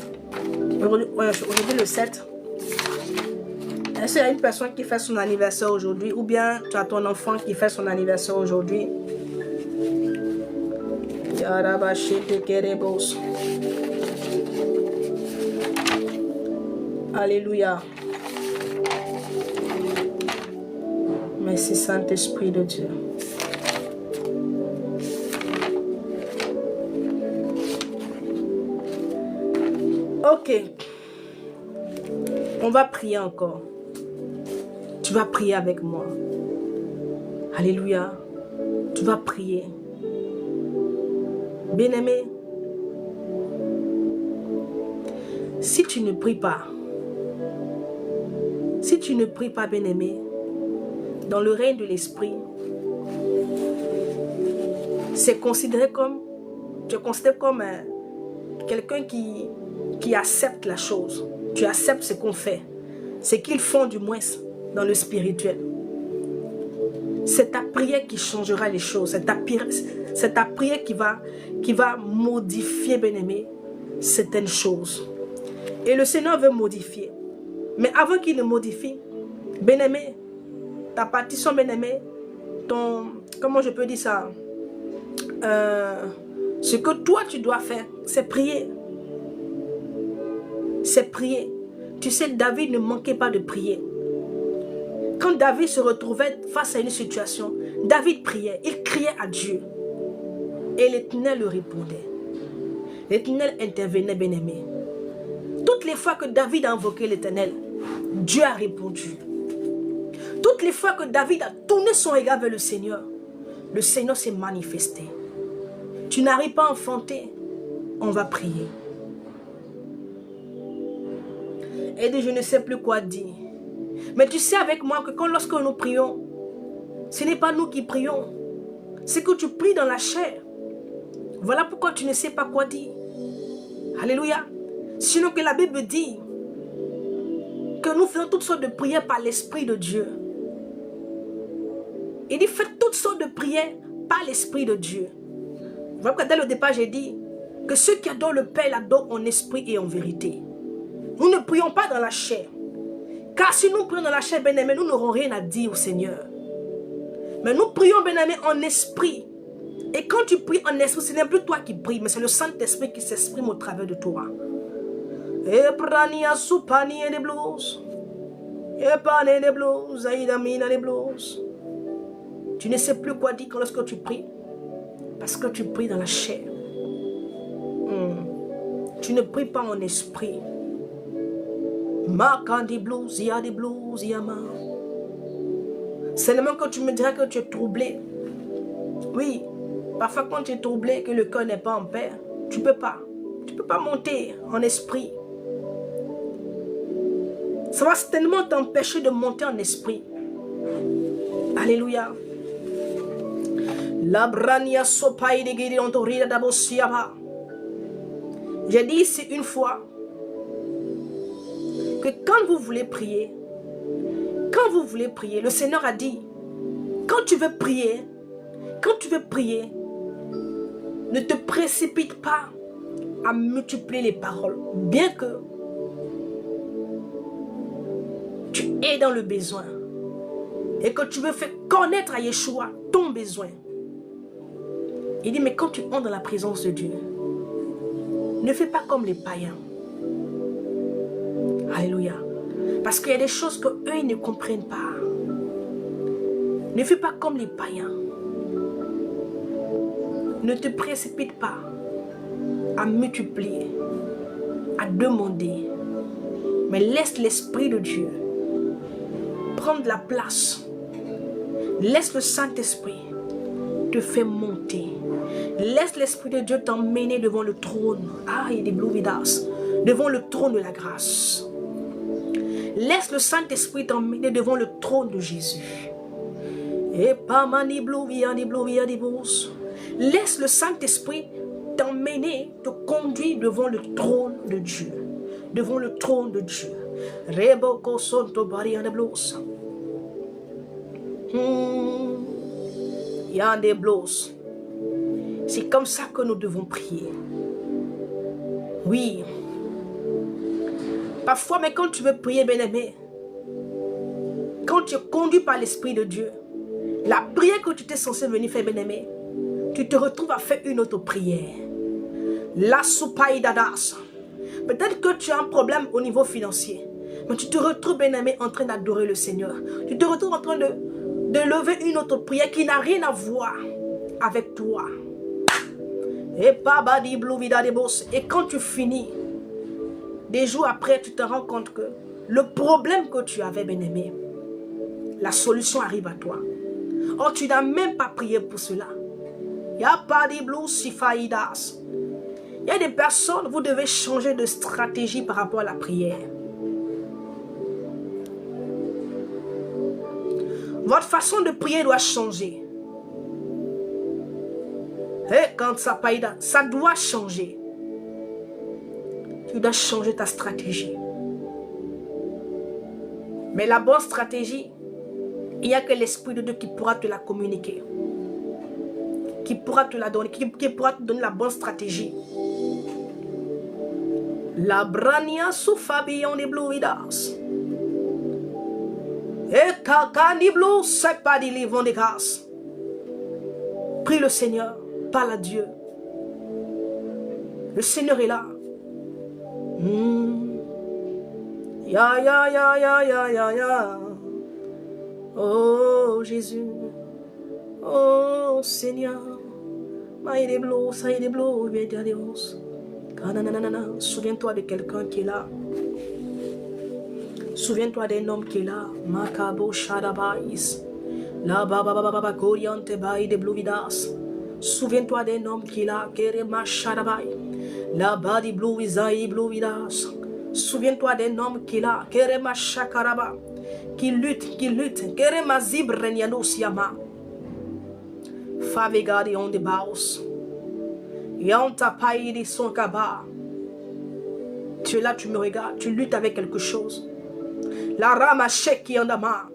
Aujourd'hui le 7. Est-ce qu'il y a une personne qui fait son anniversaire aujourd'hui? Ou bien tu as ton enfant qui fait son anniversaire aujourd'hui? Alléluia. Merci Saint-Esprit de Dieu. Ok. On va prier encore. Tu vas prier avec moi. Alléluia. Tu vas prier. Bien-aimé, si tu ne pries pas, bien-aimé, dans le règne de l'esprit, c'est considéré comme, tu es considéré comme quelqu'un qui accepte la chose. Tu acceptes ce qu'on fait. Ce qu'ils font du moins dans le spirituel. C'est ta prière qui changera les choses. C'est ta prière qui va modifier, bien-aimé, certaines choses. Et le Seigneur veut modifier. Mais avant qu'il ne modifie, bien-aimé, ta partition, bien-aimé, comment je peux dire ça? Ce que toi tu dois faire, c'est prier. C'est prier. Tu sais, David ne manquait pas de prier. Quand David se retrouvait face à une situation, David priait, il criait à Dieu. Et l'Éternel lui répondait. L'Éternel intervenait, bien-aimé. Toutes les fois que David a invoqué l'Éternel, Dieu a répondu. Toutes les fois que David a tourné son regard vers le Seigneur s'est manifesté. Tu n'arrives pas à enfanter, on va prier. Et dit, je ne sais plus quoi dire. Mais tu sais avec moi que lorsque nous prions, ce n'est pas nous qui prions. C'est que tu pries dans la chair. Voilà pourquoi tu ne sais pas quoi dire. Alléluia. Sinon que la Bible dit que nous faisons toutes sortes de prières par l'Esprit de Dieu. Il dit, faites toutes sortes de prières par l'Esprit de Dieu. Voilà pourquoi dès le départ, j'ai dit que ceux qui adorent le Père l'adorent en esprit et en vérité. Nous ne prions pas dans la chair. Car si nous prions dans la chair, bien-aimés, nous n'aurons rien à dire au Seigneur. Mais nous prions, bien-aimés, en esprit. Et quand tu pries en esprit, ce n'est plus toi qui pries, mais c'est le Saint-Esprit qui s'exprime au travers de toi. Tu ne sais plus quoi dire lorsque tu pries. Parce que tu pries dans la chair. Tu ne pries pas en esprit. Seulement quand tu me diras que tu es troublé. Oui, parfois quand tu es troublé, que le cœur n'est pas en paix, tu ne peux pas. Tu ne peux pas monter en esprit. Ça va certainement t'empêcher de monter en esprit. Alléluia. J'ai dit ici une fois que quand vous voulez prier, le Seigneur a dit, quand tu veux prier, ne te précipite pas à multiplier les paroles, bien que tu es dans le besoin et que tu veux faire connaître à Yeshua ton besoin. Il dit, mais quand tu entres dans la présence de Dieu, ne fais pas comme les païens. Alléluia. Parce qu'il y a des choses qu'eux, ils ne comprennent pas. Ne fais pas comme les païens. Ne te précipite pas à multiplier, à demander. Mais laisse l'Esprit de Dieu prendre la place. Laisse le Saint-Esprit te faire monter. Laisse l'Esprit de Dieu t'emmener devant le trône. Ah, il y a des blouvidas. Devant le trône de la grâce. Laisse le Saint-Esprit t'emmener devant le trône de Jésus. Et pas mani blouvia ni blouvia ni bous. Laisse le Saint-Esprit t'emmener, te conduire devant le trône de Dieu. Devant le trône de Dieu. Reboko sonto baria de blos. Yande blos. C'est comme ça que nous devons prier. Oui. Parfois, mais quand tu veux prier, bien-aimé, quand tu es conduit par l'Esprit de Dieu, la prière que tu étais censé venir faire, bien-aimé, tu te retrouves à faire une autre prière. La soupaïdadas. Peut-être que tu as un problème au niveau financier, mais tu te retrouves, bien-aimé, en train d'adorer le Seigneur. Tu te retrouves en train de lever une autre prière qui n'a rien à voir avec toi. Et quand tu finis, des jours après, tu te rends compte que le problème que tu avais, bien-aimé, la solution arrive à toi. Or, tu n'as même pas prié pour cela. Il y a des personnes, vous devez changer de stratégie par rapport à la prière. Votre façon de prier doit changer. Et quand ça doit changer. Tu dois changer ta stratégie. Mais la bonne stratégie, il n'y a que l'Esprit de Dieu qui pourra te la communiquer. Qui pourra te la donner, qui pourra te donner la bonne stratégie. La brania sous Fabian des Blouvidas. Et kakani blou, c'est pas des livres de grâce. Prie le Seigneur, parle à Dieu. Le Seigneur est là. Ya ya ya ya ya ya ya. Oh Jésus. Oh Seigneur. Souviens-toi de quelqu'un qui est là. Souviens-toi d'un homme qui est là. Makabo Shadabais. La baba baba Goriante Baï de Bluvidas. Souviens-toi d'un homme qui est là. Kerema Shadabai. La badi Bluvisaï Bluvidas. Souviens-toi d'un homme qui est là. Kerema Shakaraba. Qui lutte. Kerema Zibrenianos Yama. Favegadi on the baus. Yanta Païdi son kaba. Tu es là, tu me regardes, tu luttes avec quelque chose. La rama sheki andama.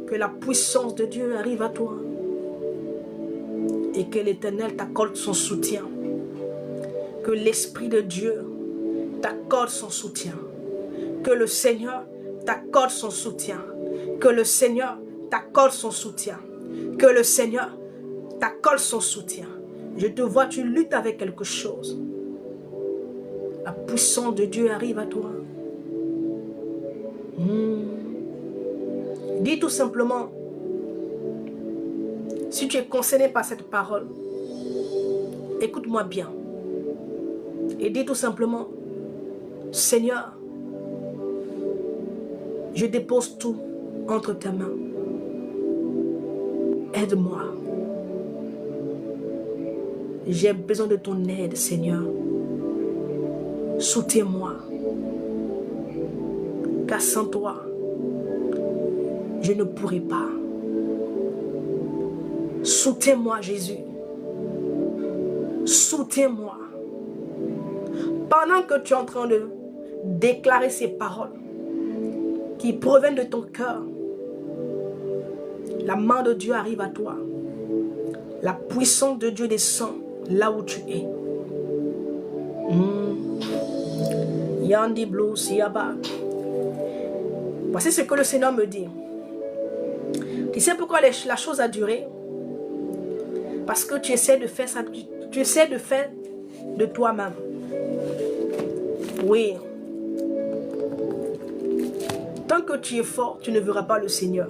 Que la puissance de Dieu arrive à toi. Et que l'Éternel t'accorde son soutien. Que l'Esprit de Dieu t'accorde son soutien. Que le Seigneur t'accorde son soutien. Que le Seigneur t'accorde son soutien. Que le Seigneur t'accorde son soutien. Je te vois, tu luttes avec quelque chose. La puissance de Dieu arrive à toi. Dis tout simplement, si tu es concerné par cette parole, écoute-moi bien. Et dis tout simplement, Seigneur, je dépose tout entre tes mains. Aide-moi. J'ai besoin de ton aide, Seigneur. Soutiens-moi. Car sans toi, je ne pourrai pas. Soutiens-moi, Jésus. Soutiens-moi. Pendant que tu es en train de déclarer ces paroles qui proviennent de ton cœur, la main de Dieu arrive à toi. La puissance de Dieu descend là où tu es. Yandi Blue Siaba. Voici ce que le Seigneur me dit. Tu sais pourquoi la chose a duré? Parce que tu essaies de faire ça, tu essaies de faire de toi-même. Oui. Tant que tu es fort, tu ne verras pas le Seigneur.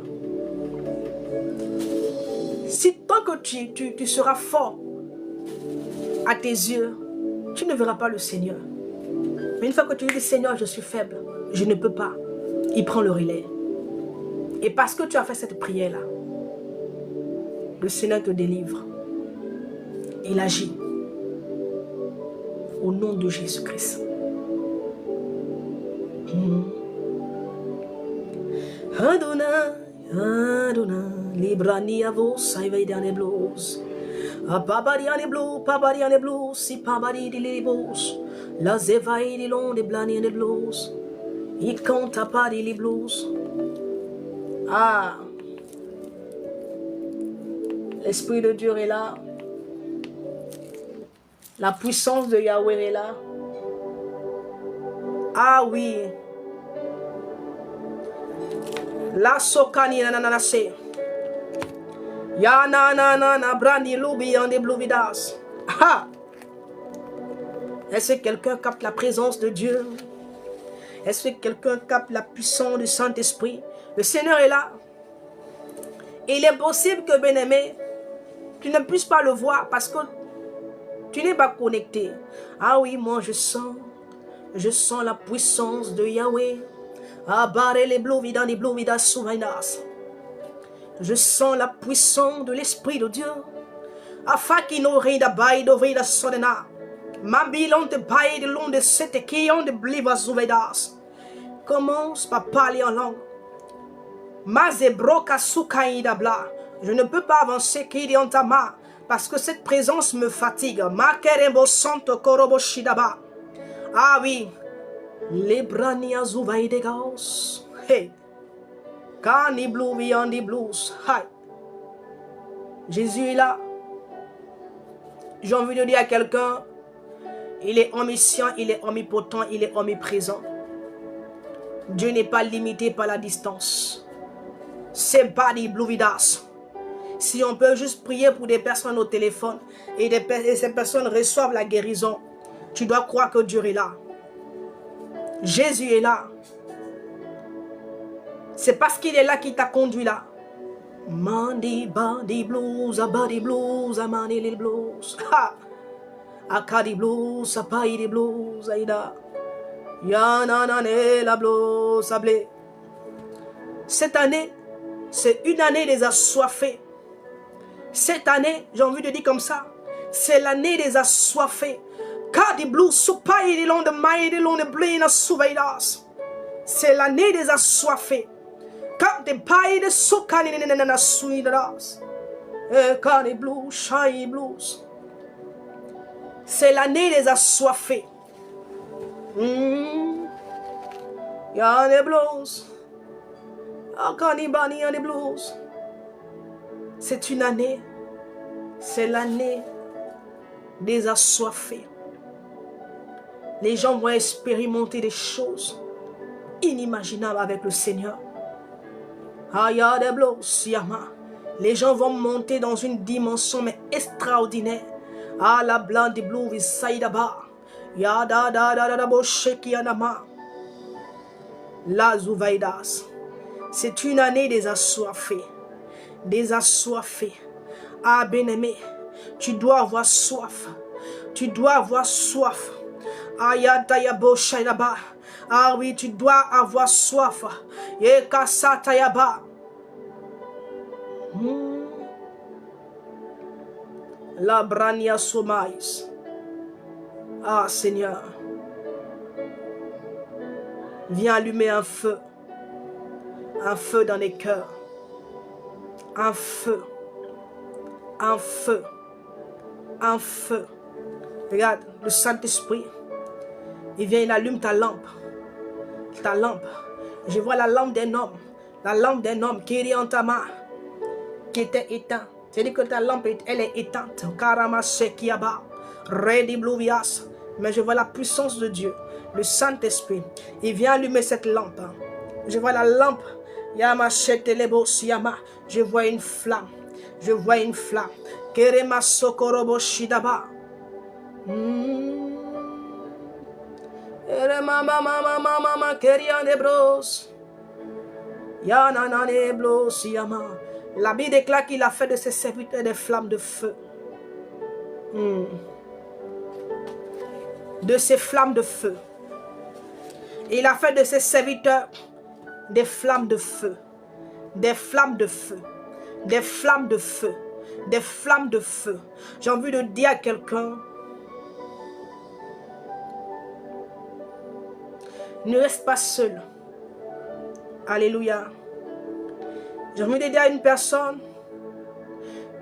Tant que tu seras fort à tes yeux, tu ne verras pas le Seigneur. Mais une fois que tu dis, Seigneur, je suis faible, je ne peux pas, il prend le relais. Et parce que tu as fait cette prière-là, le Seigneur te délivre. Il agit. Au nom de Jésus-Christ. Adonai, Adonai, librani avos, saivaidiane blos. Apabariane blos, pabariane blos, si pabari di libos. La zevai di long de blaniane blos. Il compte à pas les blues. Ah, l'Esprit de Dieu est là. La puissance de Yahweh est là. Ah oui. La sokani nananase. Ya na brandi lubi en des bluvidas. Ah. Est-ce que quelqu'un capte la présence de Dieu? Est-ce que quelqu'un capte la puissance du Saint-Esprit? Le Seigneur est là. Et il est possible que, bien-aimé, tu ne puisses pas le voir parce que tu n'es pas connecté. Ah oui, moi je sens la puissance de Yahweh. Je sens la puissance de l'Esprit de Dieu. Afin qu'il n'aurait d'abaï d'ouvrir la sodena. Mabilon de baï de l'on de cette qui ont de bliva zouvedas. Commence par parler en langue. Mazebroka sukaïdabla. Je ne peux pas avancer qui dit en ta main parce que cette présence me fatigue. Makerebo santo korobo shidaba. Ah oui. Lebrania zouvaïdegaos. Hey. Kani blue beyond the blues. Hi. Jésus est là. J'ai envie de dire à quelqu'un, il est omniscient, il est omnipotent, il est omniprésent. Dieu n'est pas limité par la distance. C'est body blue vidas. Si on peut juste prier pour des personnes au téléphone et ces personnes reçoivent la guérison, tu dois croire que Dieu est là. Jésus est là. C'est parce qu'il est là qu'il t'a conduit là. Mandi body blues, a body blues, a mani little blues. Ha! Akadi blues, apaïdi blues, aïda. Yananane la blues, ablé. Cette année, c'est une année des assoiffés. Cette année, j'ai envie de dire comme ça, c'est l'année des assoiffés. Kadi blues, supaïdi long de maïdi long de blina souveidas. C'est l'année des assoiffés. Quand des pailles de sokani na suidas. Kadi blues, shai blues. C'est l'année des assoiffés. Y'a des blues. Akanibani y'a des blues. C'est une année. C'est l'année des assoiffés. Les gens vont expérimenter des choses inimaginables avec le Seigneur. Aya des blues, yama. Les gens vont monter dans une dimension mais extraordinaire. Ah, la blanc de blue is saïdaba. Ya da da da da bo sheki anama. La zouvaidas. C'est une année des assoiffés. Des assoiffés. Ah, bien-aimé, tu dois avoir soif. Tu dois avoir soif. Aya da ya bo shaïdaba. Ah oui, tu dois avoir soif. Ye kasata yaba. La brania somais. Ah Seigneur, viens allumer un feu dans les cœurs, un feu, un feu, un feu. Regarde, le Saint-Esprit, il vient, il allume ta lampe, ta lampe. Je vois la lampe d'un homme qui est en ta main, qui était éteinte. C'est-à-dire que ta lampe, elle est éteinte. Mais je vois la puissance de Dieu, le Saint-Esprit. Il vient allumer cette lampe. Je vois la lampe. Je vois une flamme. Je vois une flamme. Kerema sokorobo shidaba. Mama kerian de bros. Yananane bros yama. La Bible déclare qu'il a fait de ses serviteurs des flammes de feu. De ces flammes de feu. Il a fait de ses serviteurs des flammes de feu. Des flammes de feu. Des flammes de feu. Des flammes de feu. J'ai envie de dire à quelqu'un, ne reste pas seul. Alléluia. J'ai envie de dire à une personne,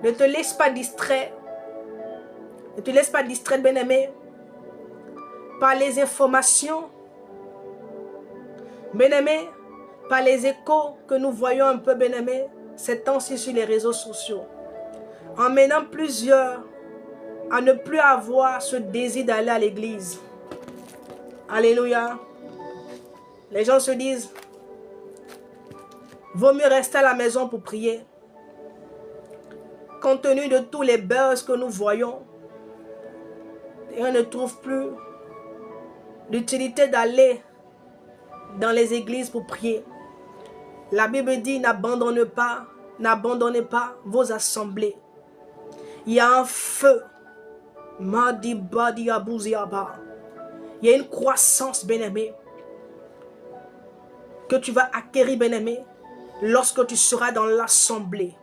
ne te laisse pas distraire. Ne te laisse pas distraire, bien-aimé, par les informations, bien-aimé, par les échos que nous voyons un peu, bien-aimé, ces temps-ci sur les réseaux sociaux. En menant plusieurs à ne plus avoir ce désir d'aller à l'église. Alléluia. Les gens se disent, vaut mieux rester à la maison pour prier. Compte tenu de tous les buzz que nous voyons, et on ne trouve plus l'utilité d'aller dans les églises pour prier. La Bible dit, n'abandonnez pas vos assemblées. Il y a un feu. Il y a une croissance, bien-aimé, que tu vas acquérir, bien-aimé, lorsque tu seras dans l'assemblée.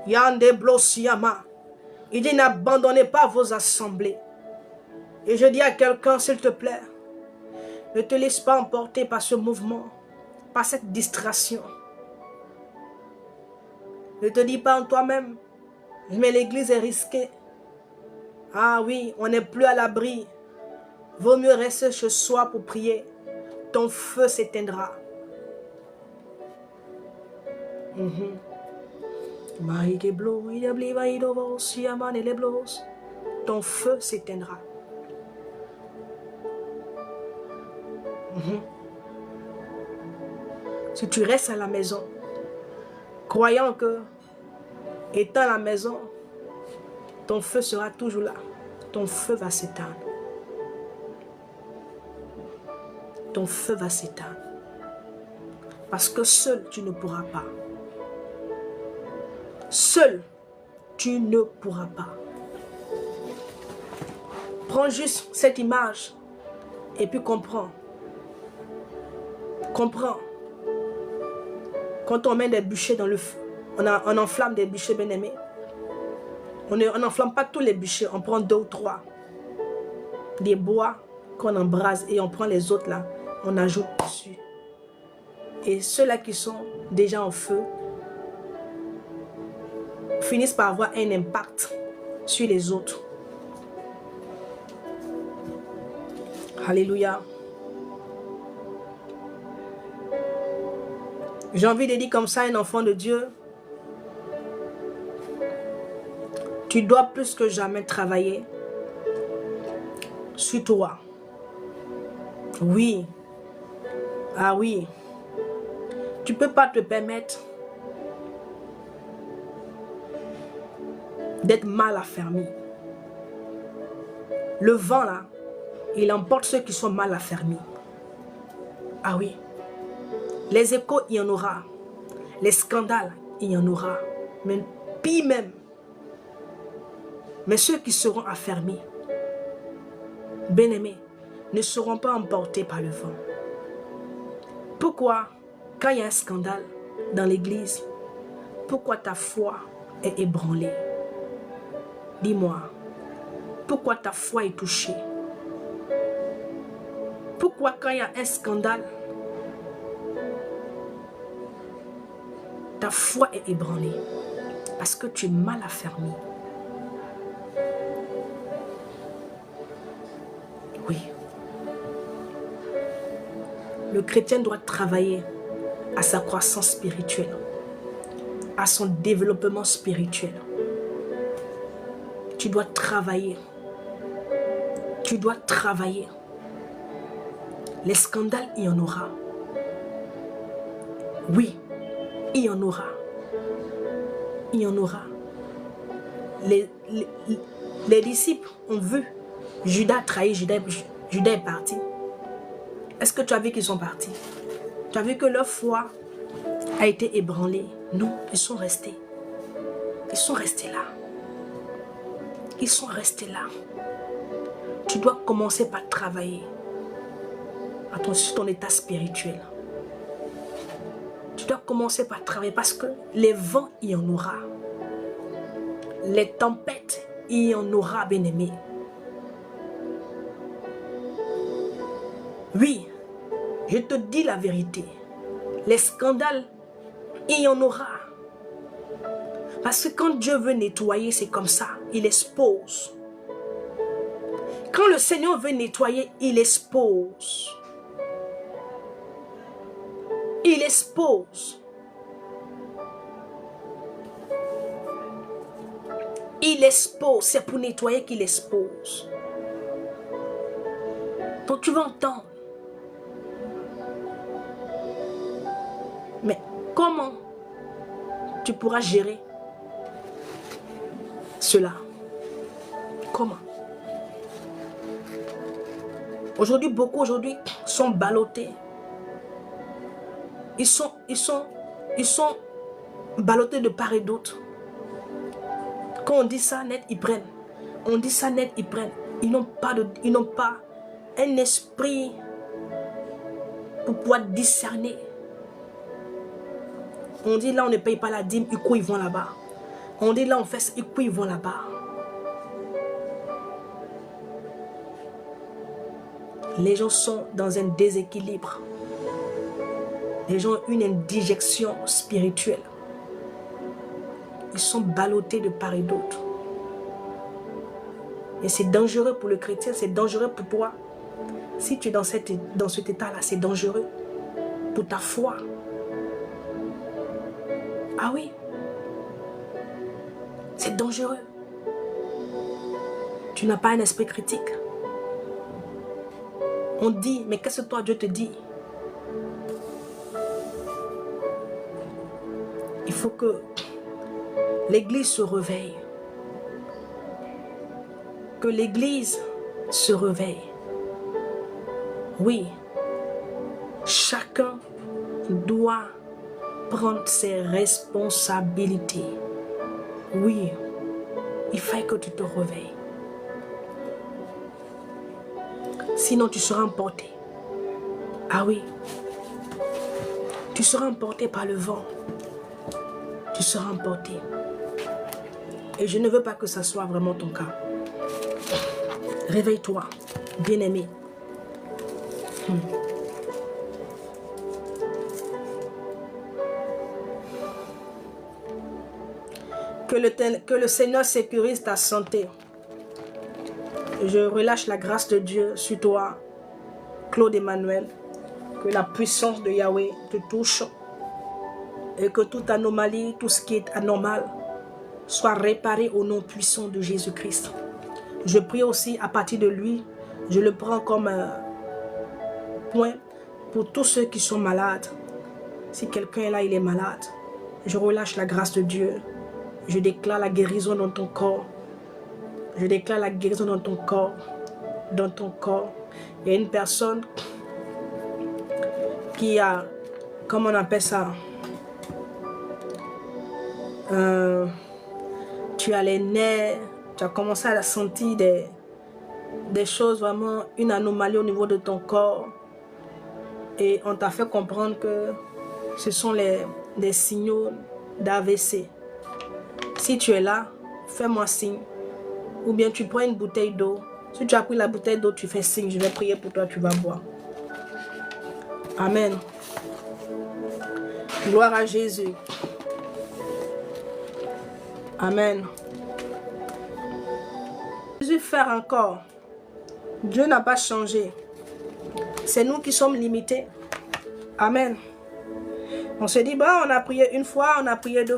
Yande blosiyama. Il dit, n'abandonnez pas vos assemblées. Et je dis à quelqu'un, s'il te plaît, ne te laisse pas emporter par ce mouvement, par cette distraction. Ne te dis pas en toi-même, mais l'église est risquée. Ah oui, on n'est plus à l'abri. Vaut mieux rester chez soi pour prier. Ton feu s'éteindra. Ton feu s'éteindra. Si tu restes à la maison, croyant que, étant à la maison, ton feu sera toujours là, ton feu va s'éteindre. Ton feu va s'éteindre. Parce que seul, tu ne pourras pas. Seul, tu ne pourras pas. Prends juste cette image et puis comprends. Comprends. Quand on met des bûchers dans le feu, on enflamme des bûchers, bien aimés. On n'enflamme pas tous les bûchers, on prend 2 ou 3. Des bois qu'on embrase et on prend les autres là, on ajoute dessus. Et ceux-là qui sont déjà en feu finissent par avoir un impact sur les autres. Alléluia. J'ai envie de dire comme ça à un enfant de Dieu. Tu dois plus que jamais travailler sur toi. Oui. Ah oui. Tu ne peux pas te permettre d'être mal affermi. Le vent là, il emporte ceux qui sont mal affermis. Ah oui. Les échos, il y en aura. Les scandales, il y en aura. Mais pire même. Mais ceux qui seront affermis, bien-aimés, ne seront pas emportés par le vent. Pourquoi, quand il y a un scandale dans l'église, pourquoi ta foi est ébranlée? Dis-moi, pourquoi ta foi est touchée? Pourquoi quand il y a un scandale, ta foi est ébranlée? Parce que tu es mal affermi. Oui. Le chrétien doit travailler à sa croissance spirituelle, à son développement spirituel. Tu dois travailler. Tu dois travailler. Les scandales, il y en aura. Oui, il y en aura. Il y en aura. Les disciples ont vu Judas trahir, Judas est parti. Est-ce que tu as vu qu'ils sont partis? Tu as vu que leur foi a été ébranlée? Non, ils sont restés. Ils sont restés là. Ils sont restés là. Tu dois commencer par travailler sur ton état spirituel. Tu dois commencer par travailler parce que les vents, il y en aura. Les tempêtes, il y en aura, bien-aimé. Oui, je te dis la vérité. Les scandales, il y en aura. Parce que quand Dieu veut nettoyer, c'est comme ça. Il expose. Quand le Seigneur veut nettoyer, il expose. Il expose. Il expose. C'est pour nettoyer qu'il expose. Donc tu vas entendre. Mais comment tu pourras gérer cela? Comment? Aujourd'hui, beaucoup sont ballottés. Ils sont ballottés de part et d'autre. Quand on dit ça net, ils prennent. On dit ça net, ils prennent. Ils n'ont pas un esprit pour pouvoir discerner. On dit là, on ne paye pas la dîme, ils vont là-bas. On dit là, on fait ça, ils vont là-bas. Les gens sont dans un déséquilibre. Les gens ont une indigestion spirituelle. Ils sont ballottés de part et d'autre. Et c'est dangereux pour le chrétien, c'est dangereux pour toi. Si tu es dans cet état-là, c'est dangereux pour ta foi. Ah oui, c'est dangereux. Tu n'as pas un esprit critique. On dit, mais qu'est-ce que toi Dieu te dit? Il faut que l'Église se réveille. Que l'Église se réveille. Oui, chacun doit prendre ses responsabilités. Oui, il faut que tu te réveilles. Sinon, tu seras emporté. Ah oui. Tu seras emporté par le vent. Tu seras emporté. Et je ne veux pas que ça soit vraiment ton cas. Réveille-toi, bien-aimé. Que le Seigneur sécurise ta santé. Je relâche la grâce de Dieu sur toi, Claude Emmanuel. Que la puissance de Yahweh te touche. Et que toute anomalie, tout ce qui est anormal, soit réparé au nom puissant de Jésus-Christ. Je prie aussi à partir de lui, je le prends comme un point pour tous ceux qui sont malades. Si quelqu'un est là, il est malade, je relâche la grâce de Dieu. Je déclare la guérison dans ton corps. Je déclare la guérison dans ton corps. Dans ton corps. Il y a une personne qui a, comment on appelle ça? Tu as les nerfs, tu as commencé à sentir des choses, vraiment une anomalie au niveau de ton corps. Et on t'a fait comprendre que ce sont des signaux d'AVC. Si tu es là, fais-moi signe. Ou bien tu prends une bouteille d'eau. Si tu as pris la bouteille d'eau, tu fais signe. Je vais prier pour toi, tu vas boire. Amen. Gloire à Jésus. Amen. Jésus faire encore. Dieu n'a pas changé. C'est nous qui sommes limités. Amen. On se dit, bah, on a prié une fois, on a prié deux fois.